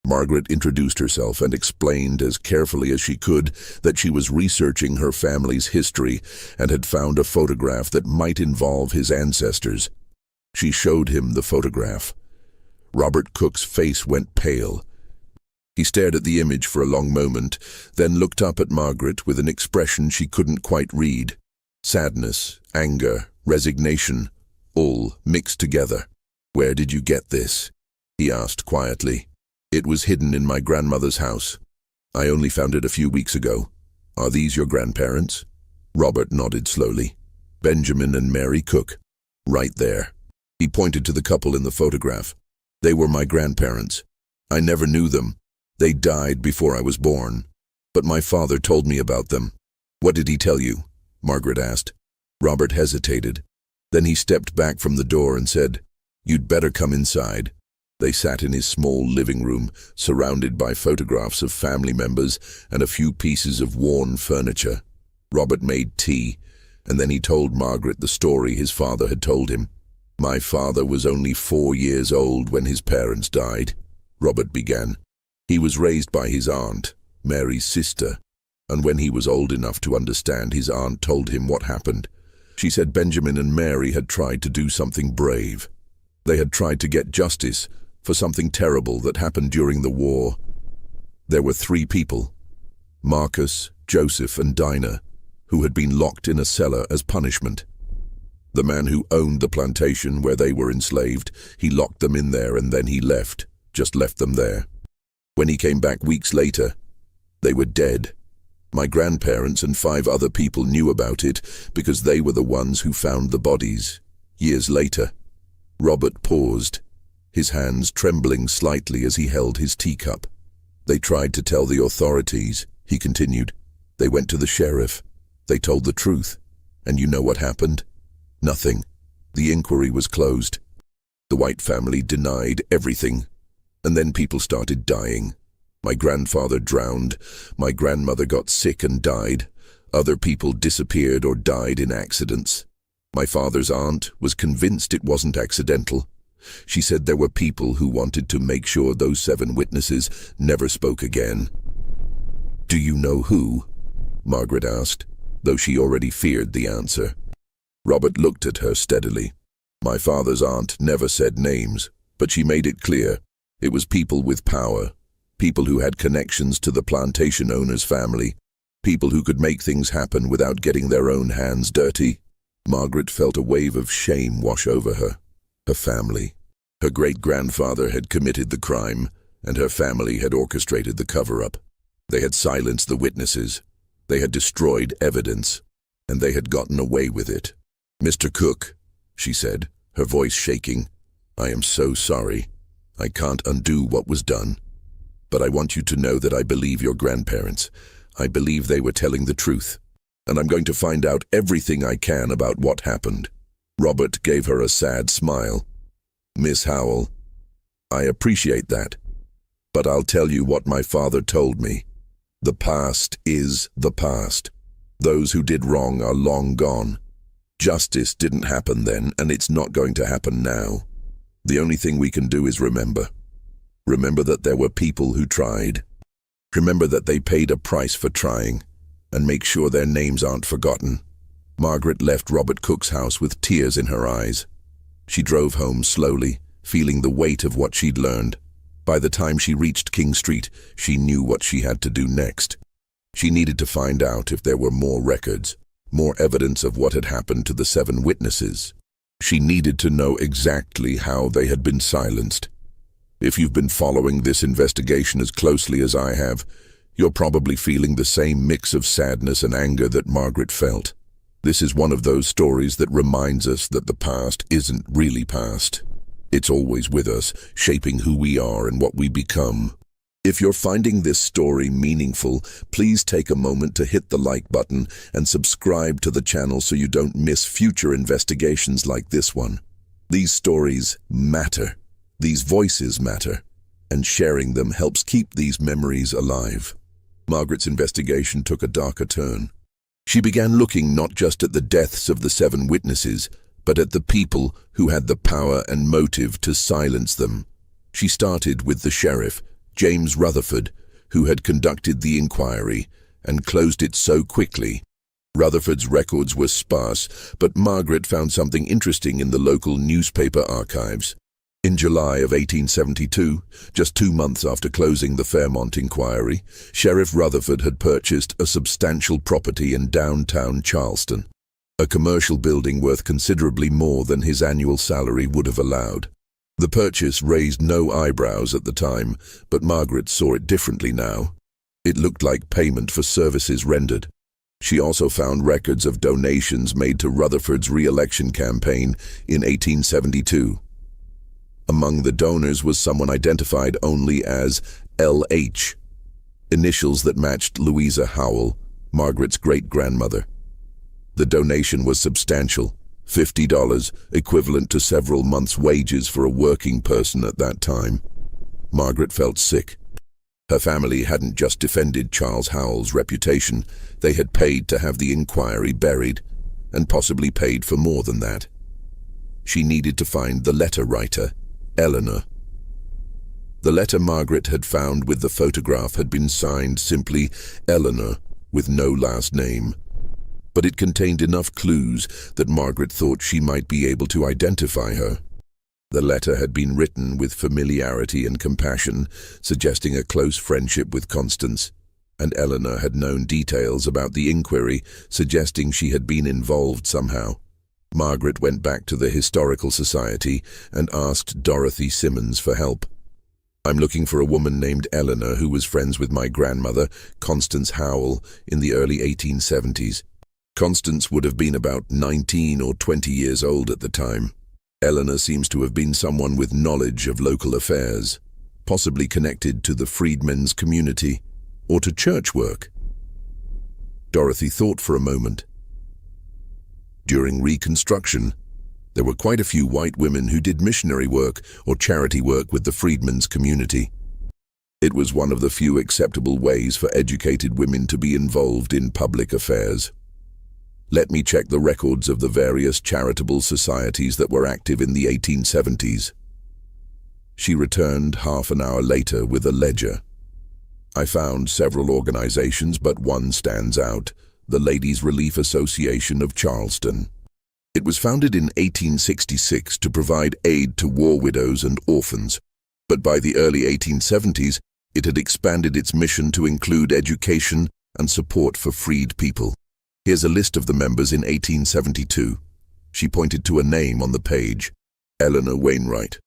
[SPEAKER 1] Margaret introduced herself and explained as carefully as she could that she was researching her family's history and had found a photograph that might involve his ancestors. She showed him the photograph. Robert Cook's face went pale. He stared at the image for a long moment, then looked up at Margaret with an expression she couldn't quite read. Sadness, anger, resignation, all mixed together. "Where did you get this?" he asked quietly. "It was hidden in my grandmother's house. I only found it a few weeks ago. Are these your grandparents?" Robert nodded slowly. "Benjamin and Mary Cook. Right there." He pointed to the couple in the photograph. "They were my grandparents. I never knew them. They died before I was born. But my father told me about them." "What did he tell you?" Margaret asked. Robert hesitated. Then he stepped back from the door and said, "You'd better come inside." They sat in his small living room, surrounded by photographs of family members and a few pieces of worn furniture. Robert made tea, and then he told Margaret the story his father had told him. "My father was only 4 years old when his parents died," Robert began. "He was raised by his aunt, Mary's sister, and when he was old enough to understand, his aunt told him what happened. She said Benjamin and Mary had tried to do something brave. They had tried to get justice for something terrible that happened during the war. There were 3 people, Marcus, Joseph, and Dinah, who had been locked in a cellar as punishment. The man who owned the plantation where they were enslaved, he locked them in there and then he left, just left them there. When he came back weeks later, they were dead. My grandparents and 5 other people knew about it because they were the ones who found the bodies. Years later." Robert paused, his hands trembling slightly as he held his teacup. "They tried to tell the authorities," he continued. "They went to the sheriff. They told the truth. And you know what happened? Nothing. The inquiry was closed. The White family denied everything. And then people started dying. My grandfather drowned. My grandmother got sick and died. Other people disappeared or died in accidents. My father's aunt was convinced it wasn't accidental. She said there were people who wanted to make sure those 7 witnesses never spoke again." "Do you know who?" Margaret asked, though she already feared the answer. Robert looked at her steadily. "My father's aunt never said names, but she made it clear. It was people with power, people who had connections to the plantation owner's family, people who could make things happen without getting their own hands dirty." Margaret felt a wave of shame wash over her. Her family. Her great-grandfather had committed the crime, and her family had orchestrated the cover-up. They had silenced the witnesses. They had destroyed evidence, and they had gotten away with it. "Mr. Cook," she said, her voice shaking, "I am so sorry. I can't undo what was done. But I want you to know that I believe your grandparents. I believe they were telling the truth. And I'm going to find out everything I can about what happened." Robert gave her a sad smile. "Miss Howell, I appreciate that. But I'll tell you what my father told me. The past is the past. Those who did wrong are long gone. Justice didn't happen then, and it's not going to happen now. The only thing we can do is remember. Remember that there were people who tried. Remember that they paid a price for trying, and make sure their names aren't forgotten." Margaret left Robert Cook's house with tears in her eyes. She drove home slowly, feeling the weight of what she'd learned. By the time she reached King Street, she knew what she had to do next. She needed to find out if there were more records, more evidence of what had happened to the 7 witnesses. She needed to know exactly how they had been silenced. If you've been following this investigation as closely as I have, you're probably feeling the same mix of sadness and anger that Margaret felt. This is one of those stories that reminds us that the past isn't really past. It's always with us, shaping who we are and what we become. If you're finding this story meaningful, please take a moment to hit the like button and subscribe to the channel so you don't miss future investigations like this one. These stories matter. These voices matter. And sharing them helps keep these memories alive. Margaret's investigation took a darker turn. She began looking not just at the deaths of the 7 witnesses, but at the people who had the power and motive to silence them. She started with the sheriff, James Rutherford, who had conducted the inquiry and closed it so quickly. Rutherford's records were sparse, but Margaret found something interesting in the local newspaper archives. In July of 1872, just 2 months after closing the Fairmont inquiry, Sheriff Rutherford had purchased a substantial property in downtown Charleston, a commercial building worth considerably more than his annual salary would have allowed. The purchase raised no eyebrows at the time, but Margaret saw it differently now. It looked like payment for services rendered. She also found records of donations made to Rutherford's re-election campaign in 1872. Among the donors was someone identified only as L.H., initials that matched Louisa Howell, Margaret's great-grandmother. The donation was substantial, $50, equivalent to several months' wages for a working person at that time. Margaret felt sick. Her family hadn't just defended Charles Howell's reputation, they had paid to have the inquiry buried, and possibly paid for more than that. She needed to find the letter writer, Eleanor. The letter Margaret had found with the photograph had been signed simply Eleanor, with no last name. But it contained enough clues that Margaret thought she might be able to identify her. The letter had been written with familiarity and compassion, suggesting a close friendship with Constance, and Eleanor had known details about the inquiry, suggesting she had been involved somehow. Margaret went back to the Historical Society and asked Dorothy Simmons for help. "I'm looking for a woman named Eleanor who was friends with my grandmother, Constance Howell, in the early 1870s. Constance would have been about 19 or 20 years old at the time. Eleanor seems to have been someone with knowledge of local affairs, possibly connected to the freedmen's community or to church work." Dorothy thought for a moment. During Reconstruction, there were quite a few white women who did missionary work or charity work with the freedmen's community. It was one of the few acceptable ways for educated women to be involved in public affairs. "Let me check the records of the various charitable societies that were active in the 1870s. She returned half an hour later with a ledger. "I found several organizations, but one stands out, the Ladies' Relief Association of Charleston. It was founded in 1866 to provide aid to war widows and orphans, but by the early 1870s, it had expanded its mission to include education and support for freed people. Here's a list of the members in 1872. She pointed to a name on the page. "Eleanor Wainwright."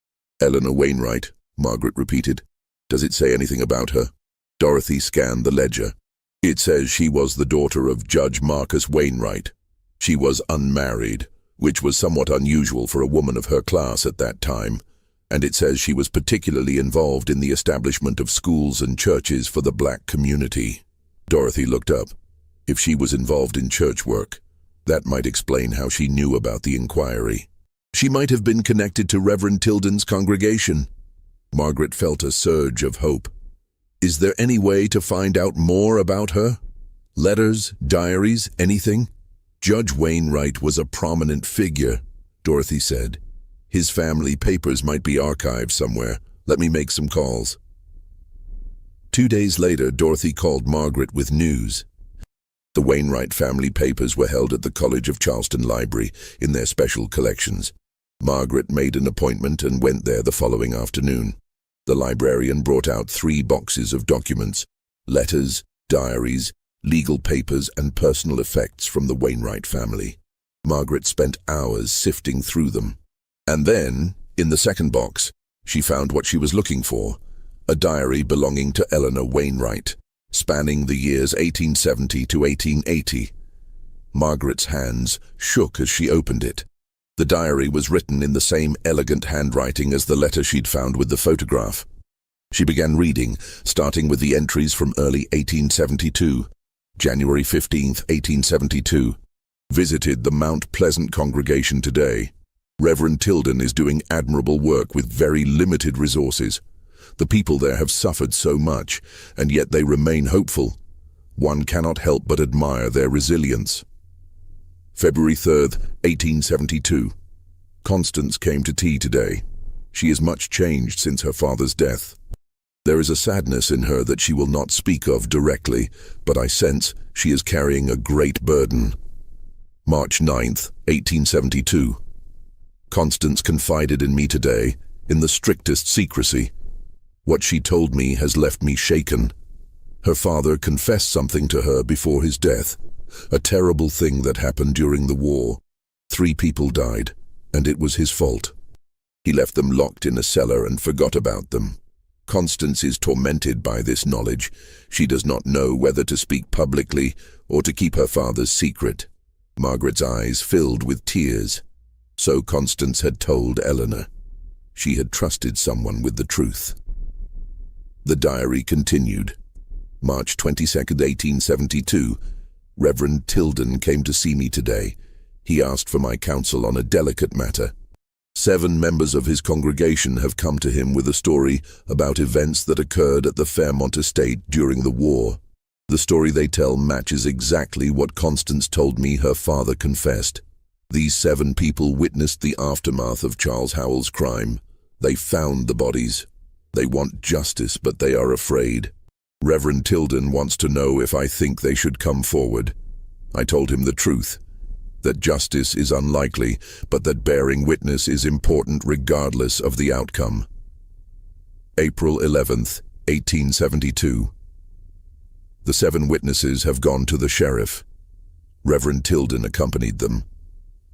[SPEAKER 1] "Eleanor Wainwright," Margaret repeated. "Does it say anything about her?" Dorothy scanned the ledger. "It says she was the daughter of Judge Marcus Wainwright. She was unmarried, which was somewhat unusual for a woman of her class at that time, and it says she was particularly involved in the establishment of schools and churches for the black community." Dorothy looked up. If she was involved in church work, that might explain how she knew about the inquiry. She might have been connected to Reverend Tilden's congregation. Margaret felt a surge of hope. Is there any way to find out more about her? Letters, diaries, anything? "Judge Wainwright was a prominent figure," Dorothy said. "His family papers might be archived somewhere. Let me make some calls." 2 days later, Dorothy called Margaret with news. The Wainwright family papers were held at the College of Charleston Library in their special collections. Margaret made an appointment and went there the following afternoon. The librarian brought out 3 boxes of documents: letters, diaries, legal papers, and personal effects from the Wainwright family. Margaret spent hours sifting through them. And then, in the second box, she found what she was looking for: a diary belonging to Eleanor Wainwright, spanning the years 1870 to 1880. Margaret's hands shook as she opened it. The diary was written in the same elegant handwriting as the letter she'd found with the photograph. She began reading, starting with the entries from early 1872. January 15, 1872. Visited the Mount Pleasant congregation today. Reverend Tilden is doing admirable work with very limited resources. The people there have suffered so much, and yet they remain hopeful. One cannot help but admire their resilience. February 3rd, 1872. Constance came to tea today. She is much changed since her father's death. There is a sadness in her that she will not speak of directly, but I sense she is carrying a great burden. March 9th, 1872. Constance confided in me today, in the strictest secrecy. What she told me has left me shaken. Her father confessed something to her before his death, a terrible thing that happened during the war. 3 people died, and it was his fault. He left them locked in a cellar and forgot about them. Constance is tormented by this knowledge. She does not know whether to speak publicly or to keep her father's secret. Margaret's eyes filled with tears. So Constance had told Eleanor. She had trusted someone with the truth. The diary continued. March 22nd, 1872. Reverend Tilden came to see me today. He asked for my counsel on a delicate matter. 7 members of his congregation have come to him with a story about events that occurred at the Fairmont estate during the war. The story they tell matches exactly what Constance told me her father confessed. These 7 people witnessed the aftermath of Charles Howell's crime. They found the bodies. They want justice, but they are afraid. Reverend Tilden wants to know if I think they should come forward. I told him the truth, that justice is unlikely, but that bearing witness is important regardless of the outcome. April 11th, 1872. The 7 witnesses have gone to the sheriff. Reverend Tilden accompanied them.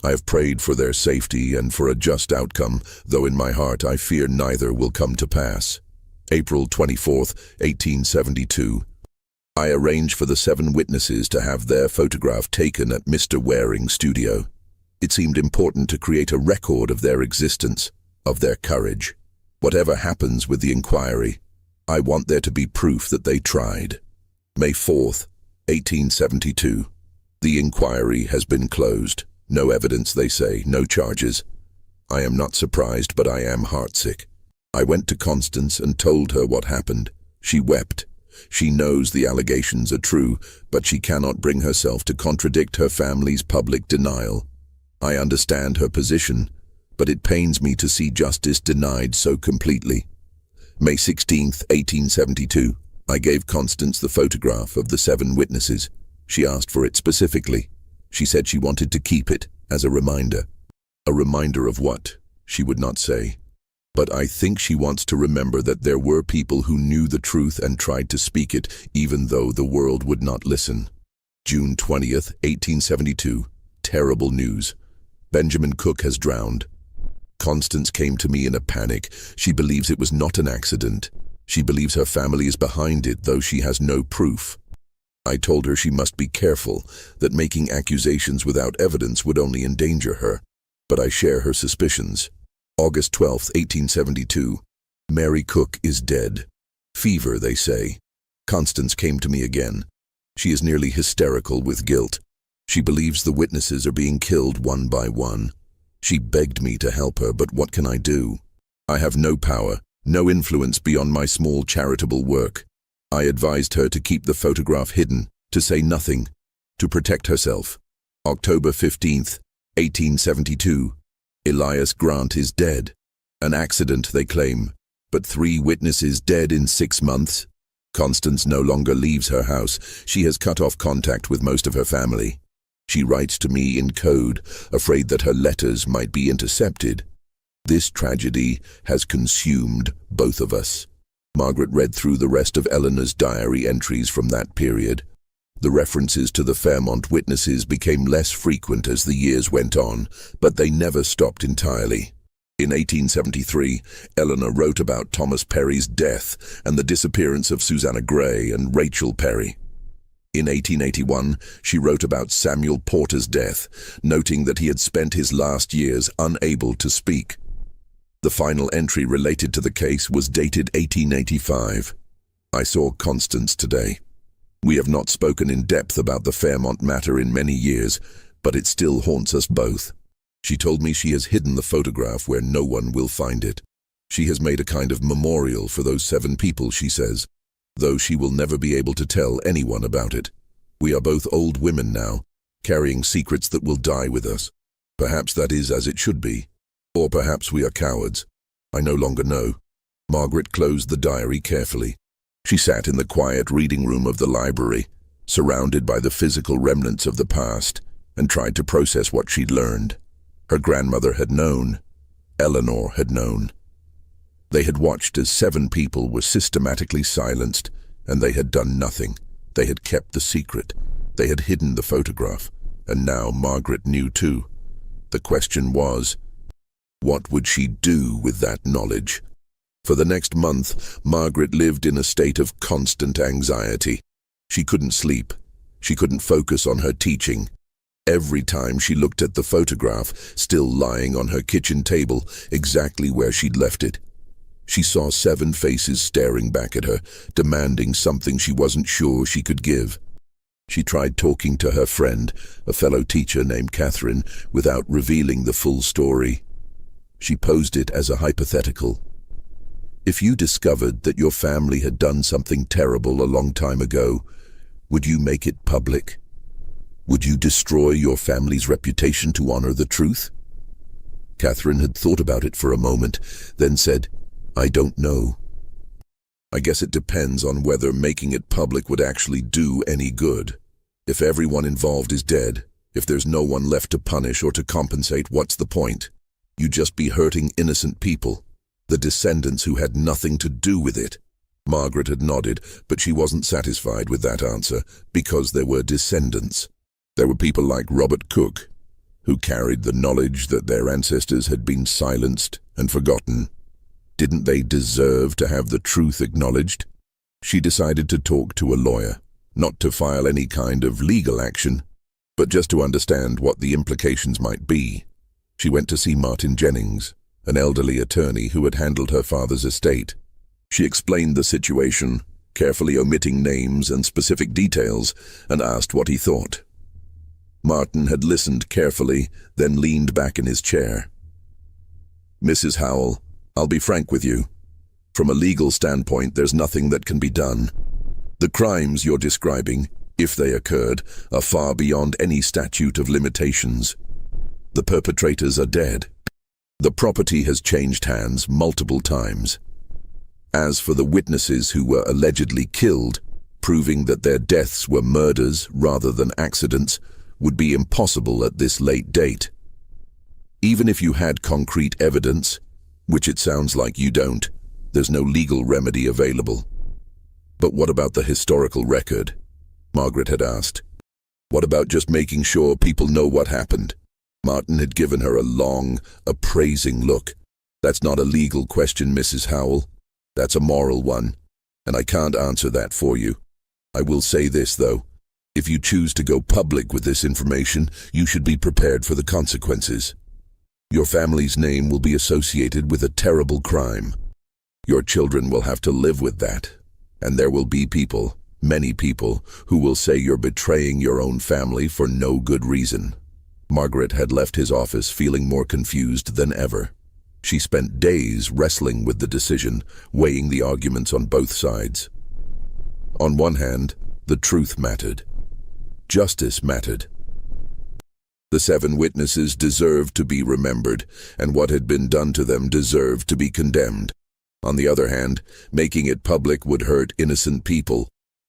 [SPEAKER 1] I have prayed for their safety and for a just outcome, though in my heart I fear neither will come to pass. April 24th, 1872. I arranged for the 7 witnesses to have their photograph taken at Mr. Waring's studio. It seemed important to create a record of their existence, of their courage. Whatever happens with the inquiry, I want there to be proof that they tried. May 4th, 1872. The inquiry has been closed. No evidence, they say, no charges. I am not surprised, but I am heartsick. I went to Constance and told her what happened. She wept. She knows the allegations are true, but she cannot bring herself to contradict her family's public denial. I understand her position, but it pains me to see justice denied so completely. May 16th, 1872. I gave Constance the photograph of the 7 witnesses. She asked for it specifically. She said she wanted to keep it as a reminder. A reminder of what? She would not say. But I think she wants to remember that there were people who knew the truth and tried to speak it, even though the world would not listen. June 20th, 1872. Terrible news. Benjamin Cook has drowned. Constance came to me in a panic. She believes it was not an accident. She believes her family is behind it, though she has no proof. I told her she must be careful, that making accusations without evidence would only endanger her. But I share her suspicions. August 12th, 1872. Mary Cook is dead. Fever, they say. Constance came to me again. She is nearly hysterical with guilt. She believes the witnesses are being killed one by one. She begged me to help her, but what can I do? I have no power, no influence beyond my small charitable work. I advised her to keep the photograph hidden, to say nothing, to protect herself. October 15th, 1872. Elias Grant is dead. An accident, they claim, but 3 witnesses dead in 6 months. Constance no longer leaves her house. She has cut off contact with most of her family. She writes to me in code, afraid that her letters might be intercepted. This tragedy has consumed both of us. Margaret read through the rest of Eleanor's diary entries from that period. The references to the Fairmont witnesses became less frequent as the years went on, but they never stopped entirely. In 1873, Eleanor wrote about Thomas Perry's death and the disappearance of Susanna Gray and Rachel Perry. In 1881, she wrote about Samuel Porter's death, noting that he had spent his last years unable to speak. The final entry related to the case was dated 1885. I saw Constance today. We have not spoken in depth about the Fairmont matter in many years, but it still haunts us both. She told me she has hidden the photograph where no one will find it. She has made a kind of memorial for those 7 people, she says, though she will never be able to tell anyone about it. We are both old women now, carrying secrets that will die with us. Perhaps that is as it should be. Or perhaps we are cowards. I no longer know. Margaret closed the diary carefully. She sat in the quiet reading room of the library, surrounded by the physical remnants of the past, and tried to process what she'd learned. Her grandmother had known. Eleanor had known. They had watched as 7 people were systematically silenced, and they had done nothing. They had kept the secret. They had hidden the photograph, and now Margaret knew too. The question was, what would she do with that knowledge? For the next month, Margaret lived in a state of constant anxiety. She couldn't sleep. She couldn't focus on her teaching. Every time she looked at the photograph, still lying on her kitchen table, exactly where she'd left it, she saw 7 faces staring back at her, demanding something she wasn't sure she could give. She tried talking to her friend, a fellow teacher named Catherine, without revealing the full story. She posed it as a hypothetical. If you discovered that your family had done something terrible a long time ago, would you make it public? Would you destroy your family's reputation to honor the truth? Catherine had thought about it for a moment, then said, "I don't know. I guess it depends on whether making it public would actually do any good. If everyone involved is dead, if there's no one left to punish or to compensate, what's the point? You'd just be hurting innocent people, the descendants who had nothing to do with it." Margaret had nodded, but she wasn't satisfied with that answer, because there were descendants. There were people like Robert Cook, who carried the knowledge that their ancestors had been silenced and forgotten. Didn't they deserve to have the truth acknowledged? She decided to talk to a lawyer, not to file any kind of legal action, but just to understand what the implications might be. She went to see Martin Jennings, an elderly attorney who had handled her father's estate. She explained the situation, carefully omitting names and specific details, and asked what he thought. Martin had listened carefully, then leaned back in his chair. "Mrs. Howell, I'll be frank with you. From a legal standpoint, there's nothing that can be done. The crimes you're describing, if they occurred, are far beyond any statute of limitations. The perpetrators are dead. The property has changed hands multiple times. As for the witnesses who were allegedly killed, proving that their deaths were murders rather than accidents would be impossible at this late date. Even if you had concrete evidence, which it sounds like you don't, there's no legal remedy available." "But what about the historical record?" Margaret had asked. "What about just making sure people know what happened?" Martin had given her a long, appraising look. "That's not a legal question, Mrs. Howell. That's a moral one, and I can't answer that for you. I will say this, though. If you choose to go public with this information, you should be prepared for the consequences. Your family's name will be associated with a terrible crime. Your children will have to live with that, and there will be people, many people, who will say you're betraying your own family for no good reason." Margaret had left his office feeling more confused than ever. She spent days wrestling with the decision, weighing the arguments on both sides. On one hand, the truth mattered. Justice mattered. The 7 witnesses deserved to be remembered, and what had been done to them deserved to be condemned. On the other hand, making it public would hurt innocent people,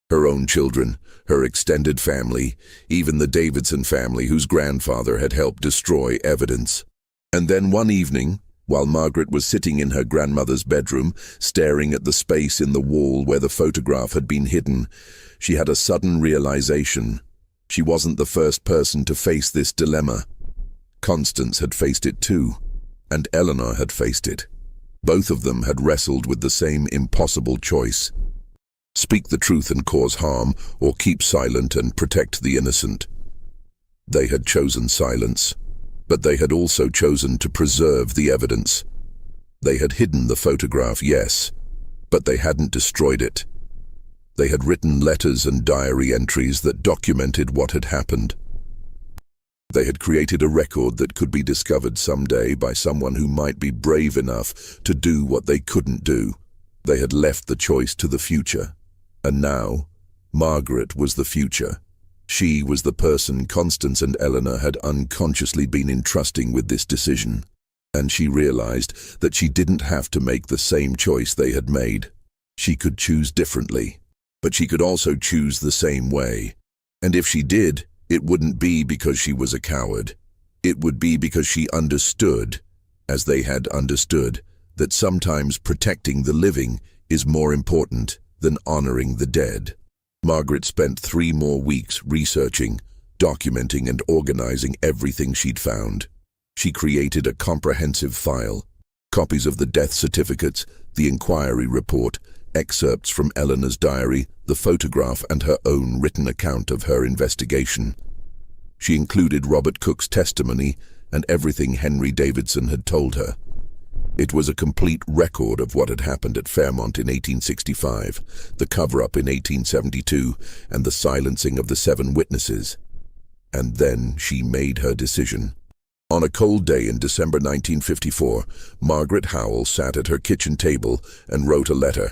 [SPEAKER 1] her own children, her extended family, even the Davidson family whose grandfather had helped destroy evidence. And then one evening, while Margaret was sitting in her grandmother's bedroom, staring at the space in the wall where the photograph had been hidden, she had a sudden realization. She wasn't the first person to face this dilemma. Constance had faced it too, and Eleanor had faced it. Both of them had wrestled with the same impossible choice. Speak the truth and cause harm, or keep silent and protect the innocent. They had chosen silence, but they had also chosen to preserve the evidence. They had hidden the photograph, yes, but they hadn't destroyed it. They had written letters and diary entries that documented what had happened. They had created a record that could be discovered someday by someone who might be brave enough to do what they couldn't do. They had left the choice to the future. And now, Margaret was the future. She was the person Constance and Eleanor had unconsciously been entrusting with this decision. And she realized that she didn't have to make the same choice they had made. She could choose differently, but she could also choose the same way. And if she did, it wouldn't be because she was a coward. It would be because she understood, as they had understood, that sometimes protecting the living is more important than honoring the dead. Margaret spent 3 more weeks researching, documenting and organizing everything she'd found. She created a comprehensive file, copies of the death certificates, the inquiry report, excerpts from Eleanor's diary, the photograph and her own written account of her investigation. She included Robert Cook's testimony and everything Henry Davidson had told her. It was a complete record of what had happened at Fairmont in 1865, the cover-up in 1872, and the silencing of the 7 witnesses. And then she made her decision. On a cold day in December 1954, Margaret Howell sat at her kitchen table and wrote a letter.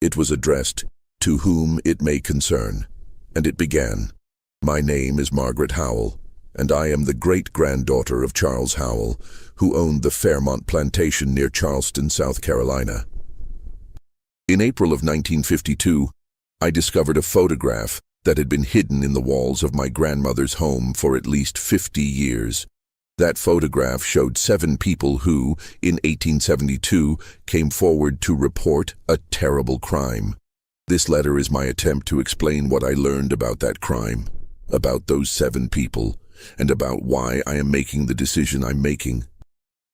[SPEAKER 1] It was addressed, "To whom it may concern," and it began, "My name is Margaret Howell, and I am the great-granddaughter of Charles Howell, who owned the Fairmont Plantation near Charleston, South Carolina. In April of 1952, I discovered a photograph that had been hidden in the walls of my grandmother's home for at least 50 years. That photograph showed 7 people who, in 1872, came forward to report a terrible crime. This letter is my attempt to explain what I learned about that crime, about those 7 people, and about why I am making the decision I'm making."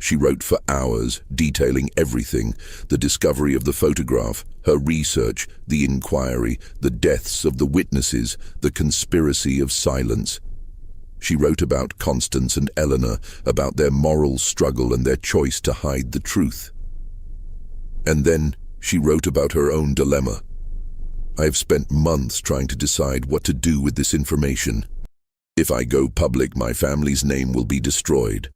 [SPEAKER 1] She wrote for hours, detailing everything: the discovery of the photograph, her research, the inquiry, the deaths of the witnesses, the conspiracy of silence. She wrote about Constance and Eleanor, about their moral struggle and their choice to hide the truth. And then she wrote about her own dilemma. "I have spent months trying to decide what to do with this information. If I go public, my family's name will be destroyed.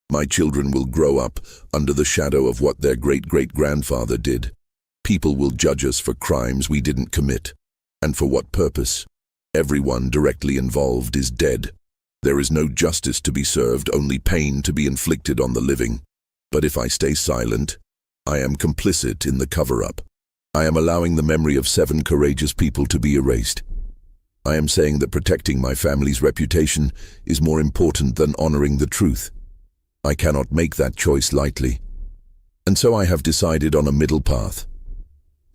[SPEAKER 1] My children will grow up under the shadow of what their great-great-grandfather did. People will judge us for crimes we didn't commit. And for what purpose? Everyone directly involved is dead. There is no justice to be served, only pain to be inflicted on the living. But if I stay silent, I am complicit in the cover-up. I am allowing the memory of 7 courageous people to be erased. I am saying that protecting my family's reputation is more important than honoring the truth. I cannot make that choice lightly. And so I have decided on a middle path."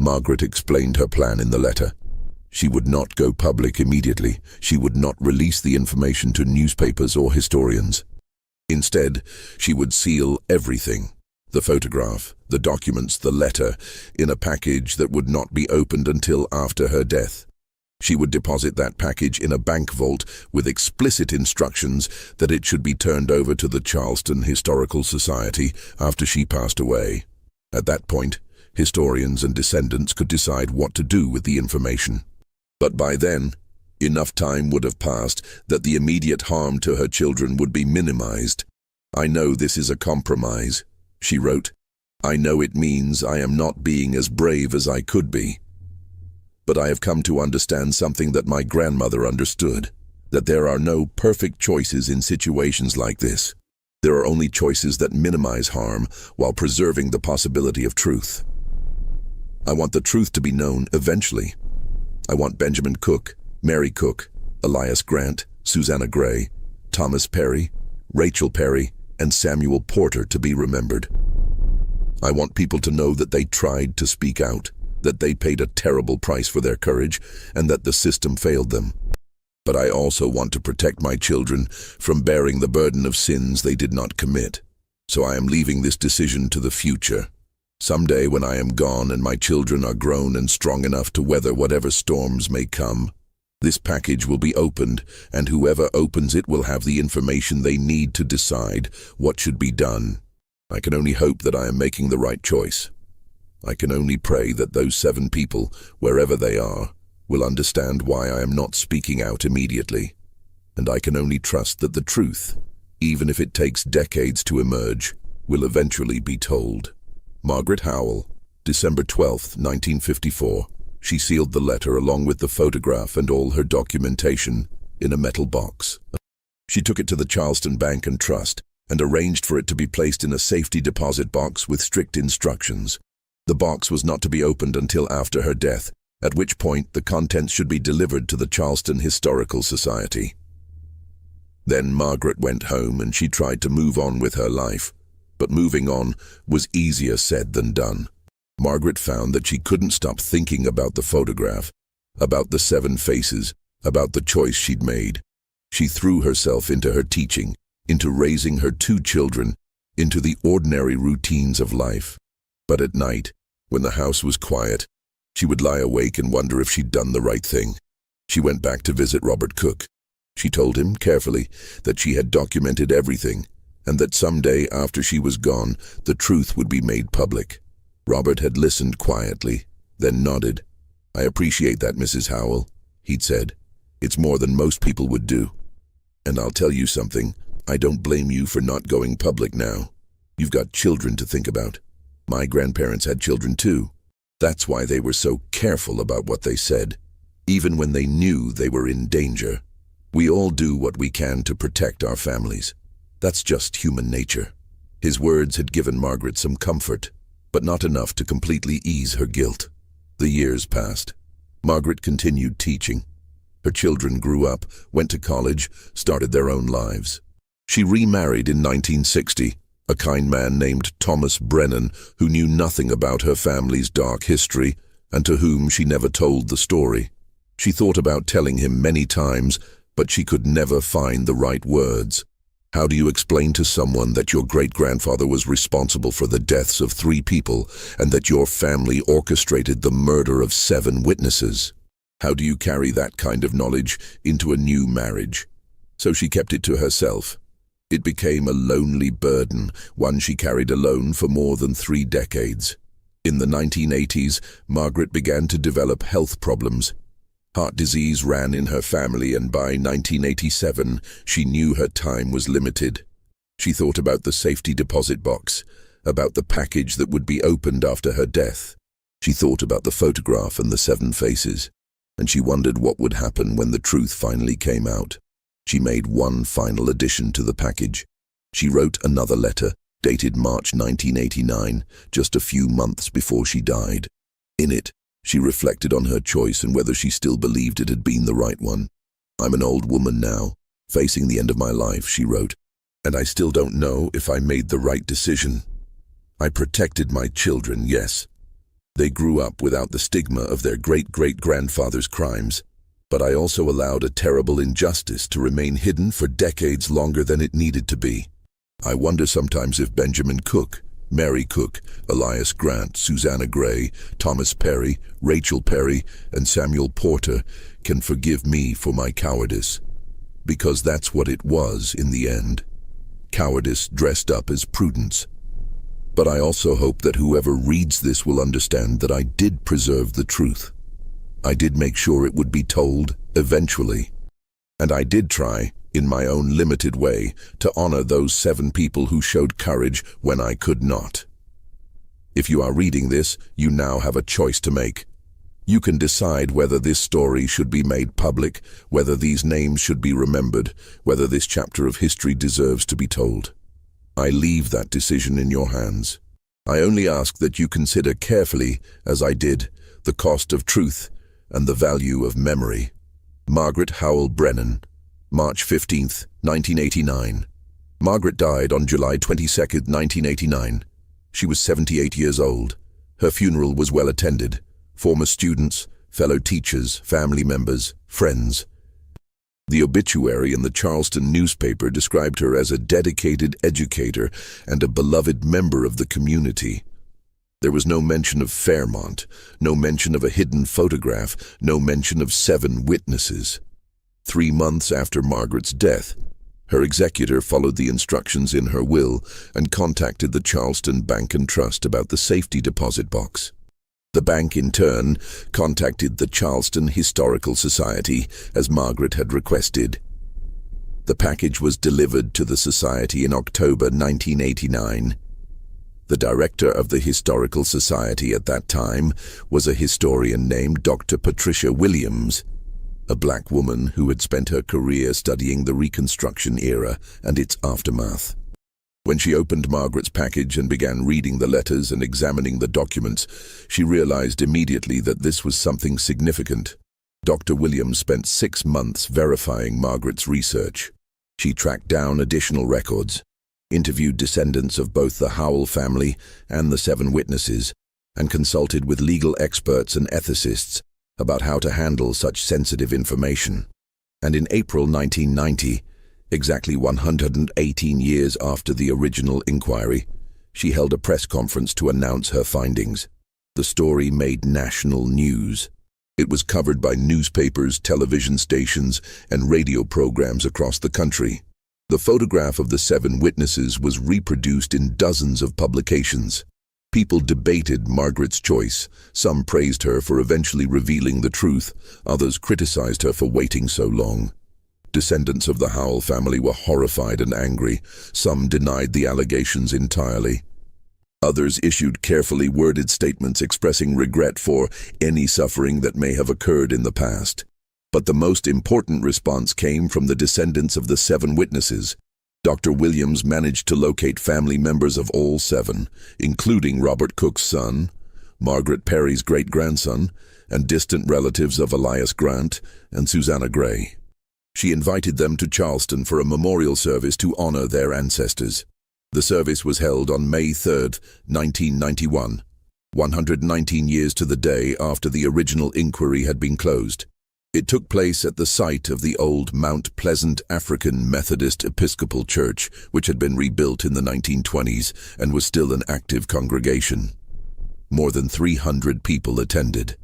[SPEAKER 1] Margaret explained her plan in the letter. She would not go public immediately. She would not release the information to newspapers or historians. Instead, she would seal everything: the photograph, the documents, the letter, in a package that would not be opened until after her death. She would deposit that package in a bank vault with explicit instructions that it should be turned over to the Charleston Historical Society after she passed away. At that point, historians and descendants could decide what to do with the information. But by then, enough time would have passed that the immediate harm to her children would be minimized. "I know this is a compromise," she wrote. "I know it means I am not being as brave as I could be. But I have come to understand something that my grandmother understood, that there are no perfect choices in situations like this. There are only choices that minimize harm while preserving the possibility of truth. I want the truth to be known eventually. I want Benjamin Cook, Mary Cook, Elias Grant, Susanna Gray, Thomas Perry, Rachel Perry, and Samuel Porter to be remembered. I want people to know that they tried to speak out, that they paid a terrible price for their courage, and that the system failed them. But I also want to protect my children from bearing the burden of sins they did not commit. So I am leaving this decision to the future. Someday when I am gone and my children are grown and strong enough to weather whatever storms may come, this package will be opened, and whoever opens it will have the information they need to decide what should be done. I can only hope that I am making the right choice. I can only pray that those 7 people, wherever they are, will understand why I am not speaking out immediately. And I can only trust that the truth, even if it takes decades to emerge, will eventually be told." Margaret Howell, December 12, 1954. She sealed the letter along with the photograph and all her documentation in a metal box. She took it to the Charleston Bank and Trust and arranged for it to be placed in a safety deposit box with strict instructions. The box was not to be opened until after her death, at which point the contents should be delivered to the Charleston Historical Society. Then Margaret went home and she tried to move on with her life. But moving on was easier said than done. Margaret found that she couldn't stop thinking about the photograph, about the 7 faces, about the choice she'd made. She threw herself into her teaching, into raising her 2 children, into the ordinary routines of life. But at night, when the house was quiet, she would lie awake and wonder if she'd done the right thing. She went back to visit Robert Cook. She told him, carefully, that she had documented everything, and that someday after she was gone, the truth would be made public. Robert had listened quietly, then nodded. "I appreciate that, Mrs. Howell," he'd said. "It's more than most people would do. And I'll tell you something, I don't blame you for not going public now. You've got children to think about. My grandparents had children too. That's why they were so careful about what they said, even when they knew they were in danger. We all do what we can to protect our families. That's just human nature." His words had given Margaret some comfort, but not enough to completely ease her guilt. The years passed. Margaret continued teaching. Her children grew up, went to college, started their own lives. She remarried in 1960, a kind man named Thomas Brennan, who knew nothing about her family's dark history and to whom she never told the story. She thought about telling him many times, but she could never find the right words. How do you explain to someone that your great-grandfather was responsible for the deaths of 3 people and that your family orchestrated the murder of 7 witnesses? How do you carry that kind of knowledge into a new marriage? So she kept it to herself. It became a lonely burden, one she carried alone for more than 3 decades. In the 1980s, Margaret began to develop health problems. Heart disease ran in her family, and by 1987, she knew her time was limited. She thought about the safety deposit box, about the package that would be opened after her death. She thought about the photograph and the 7 faces, and she wondered what would happen when the truth finally came out. She made one final addition to the package. She wrote another letter, dated March 1989, just a few months before she died. In it, she reflected on her choice and whether she still believed it had been the right one. "I'm an old woman now, facing the end of my life," she wrote, "and I still don't know if I made the right decision. I protected my children, yes. They grew up without the stigma of their great-great-grandfather's crimes, but I also allowed a terrible injustice to remain hidden for decades longer than it needed to be. I wonder sometimes if Benjamin Cook, Mary Cook, Elias Grant, Susanna Gray, Thomas Perry, Rachel Perry, and Samuel Porter can forgive me for my cowardice. Because that's what it was in the end. Cowardice dressed up as prudence. But I also hope that whoever reads this will understand that I did preserve the truth. I did make sure it would be told, eventually. And I did try, in my own limited way, to honor those 7 people who showed courage when I could not. If you are reading this, you now have a choice to make. You can decide whether this story should be made public, whether these names should be remembered, whether this chapter of history deserves to be told. I leave that decision in your hands. I only ask that you consider carefully, as I did, the cost of truth and the value of memory. Margaret Howell Brennan, March 15, 1989. Margaret died on July 22, 1989. She was 78 years old. Her funeral was well attended. Former students, fellow teachers, family members, friends. The obituary in the Charleston newspaper described her as a dedicated educator and a beloved member of the community. There was no mention of Fairmont, no mention of a hidden photograph, no mention of 7 witnesses. 3 months after Margaret's death, her executor followed the instructions in her will and contacted the Charleston Bank and Trust about the safety deposit box. The bank, in turn, contacted the Charleston Historical Society, as Margaret had requested. The package was delivered to the society in October 1989. The director of the Historical Society at that time was a historian named Dr. Patricia Williams, a black woman who had spent her career studying the Reconstruction era and its aftermath. When she opened Margaret's package and began reading the letters and examining the documents, she realized immediately that this was something significant. Dr. Williams spent 6 months verifying Margaret's research. She tracked down additional records, interviewed descendants of both the Howell family and the 7 witnesses, and consulted with legal experts and ethicists about how to handle such sensitive information. And in April 1990, exactly 118 years after the original inquiry, she held a press conference to announce her findings. The story made national news. It was covered by newspapers, television stations, and radio programs across the country. The photograph of the 7 witnesses was reproduced in dozens of publications. People debated Margaret's choice. Some praised her for eventually revealing the truth. Others criticized her for waiting so long. Descendants of the Howell family were horrified and angry. Some denied the allegations entirely. Others issued carefully worded statements expressing regret for any suffering that may have occurred in the past. But the most important response came from the descendants of the 7 witnesses. Dr. Williams managed to locate family members of all 7, including Robert Cook's son, Margaret Perry's great-grandson, and distant relatives of Elias Grant and Susanna Gray. She invited them to Charleston for a memorial service to honor their ancestors. The service was held on May 3, 1991, 119 years to the day after the original inquiry had been closed. It took place at the site of the old Mount Pleasant African Methodist Episcopal Church, which had been rebuilt in the 1920s and was still an active congregation. More than 300 people attended.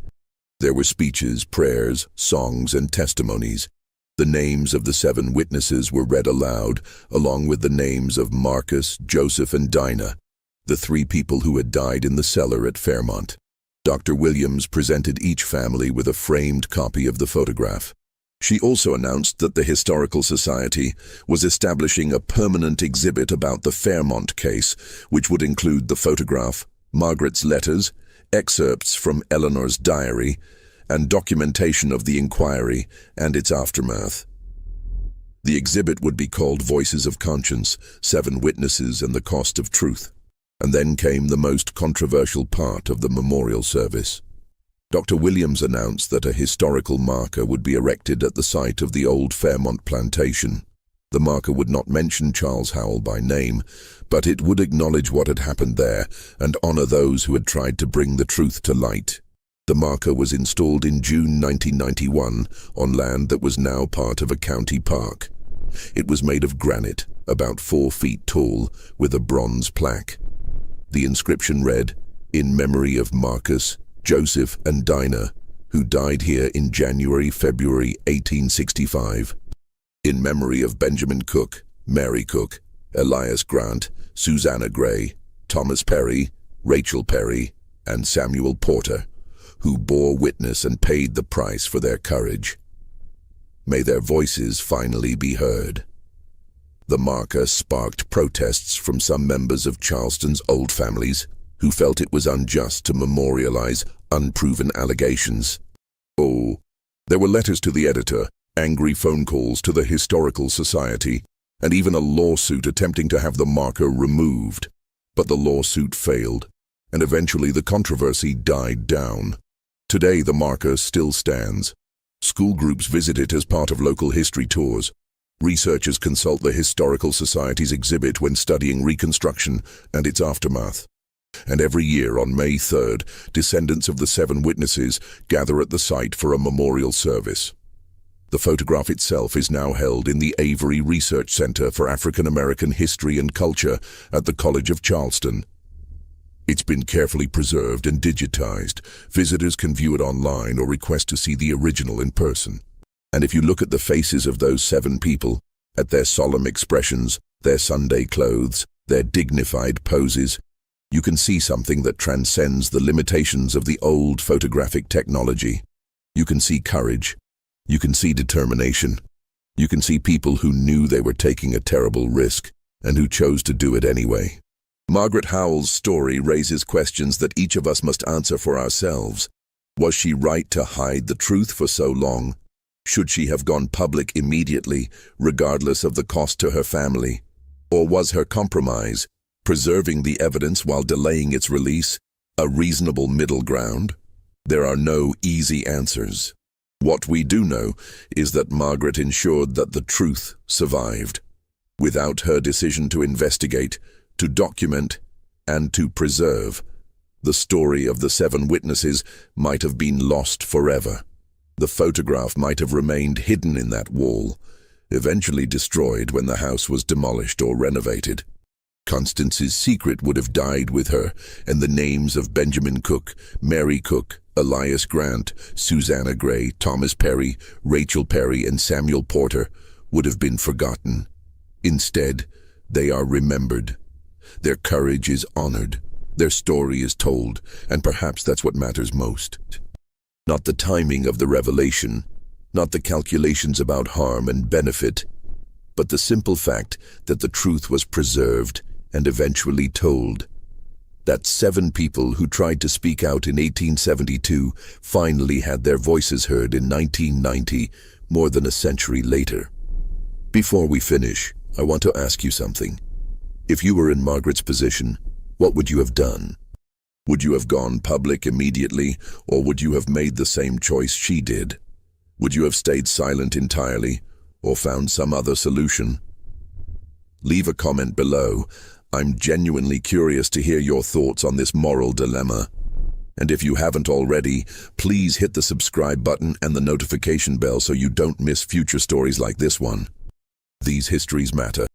[SPEAKER 1] There were speeches, prayers, songs, and testimonies. The names of the 7 witnesses were read aloud, along with the names of Marcus, Joseph, and Dinah, the 3 people who had died in the cellar at Fairmont. Dr. Williams presented each family with a framed copy of the photograph. She also announced that the Historical Society was establishing a permanent exhibit about the Fairmont case, which would include the photograph, Margaret's letters, excerpts from Eleanor's diary, and documentation of the inquiry and its aftermath. The exhibit would be called Voices of Conscience, 7 Witnesses and the Cost of Truth. And then came the most controversial part of the memorial service. Dr. Williams announced that a historical marker would be erected at the site of the old Fairmont plantation. The marker would not mention Charles Howell by name, but it would acknowledge what had happened there and honor those who had tried to bring the truth to light. The marker was installed in June 1991 on land that was now part of a county park. It was made of granite, about 4 feet tall, with a bronze plaque. The inscription read, "In memory of Marcus, Joseph, and Dinah, who died here in January-February 1865. In memory of Benjamin Cook, Mary Cook, Elias Grant, Susanna Gray, Thomas Perry, Rachel Perry, and Samuel Porter, who bore witness and paid the price for their courage. May their voices finally be heard." The marker sparked protests from some members of Charleston's old families, who felt it was unjust to memorialize unproven allegations. There were letters to the editor, angry phone calls to the Historical Society, and even a lawsuit attempting to have the marker removed. But the lawsuit failed, and eventually the controversy died down. Today the marker still stands. School groups visit it as part of local history tours. Researchers consult the Historical Society's exhibit when studying Reconstruction and its aftermath. And every year on May 3rd, descendants of the 7 witnesses gather at the site for a memorial service. The photograph itself is now held in the Avery Research Center for African American History and Culture at the College of Charleston. It's been carefully preserved and digitized. Visitors can view it online or request to see the original in person. And if you look at the faces of those 7 people, at their solemn expressions, their Sunday clothes, their dignified poses, you can see something that transcends the limitations of the old photographic technology. You can see courage. You can see determination. You can see people who knew they were taking a terrible risk and who chose to do it anyway. Margaret Howell's story raises questions that each of us must answer for ourselves. Was she right to hide the truth for so long? Should she have gone public immediately, regardless of the cost to her family? Or was her compromise, preserving the evidence while delaying its release, a reasonable middle ground? There are no easy answers. What we do know is that Margaret ensured that the truth survived. Without her decision to investigate, to document, and to preserve, the story of the 7 witnesses might have been lost forever. The photograph might have remained hidden in that wall, eventually destroyed when the house was demolished or renovated. Constance's secret would have died with her, and the names of Benjamin Cook, Mary Cook, Elias Grant, Susanna Gray, Thomas Perry, Rachel Perry, and Samuel Porter would have been forgotten. Instead, they are remembered. Their courage is honored. Their story is told, and perhaps that's what matters most. Not the timing of the revelation, not the calculations about harm and benefit, but the simple fact that the truth was preserved and eventually told. That 7 people who tried to speak out in 1872 finally had their voices heard in 1990, more than a century later. Before we finish, I want to ask you something. If you were in Margaret's position, what would you have done? Would you have gone public immediately, or would you have made the same choice she did? Would you have stayed silent entirely, or found some other solution? Leave a comment below. I'm genuinely curious to hear your thoughts on this moral dilemma. And if you haven't already, please hit the subscribe button and the notification bell so you don't miss future stories like this one. These histories matter.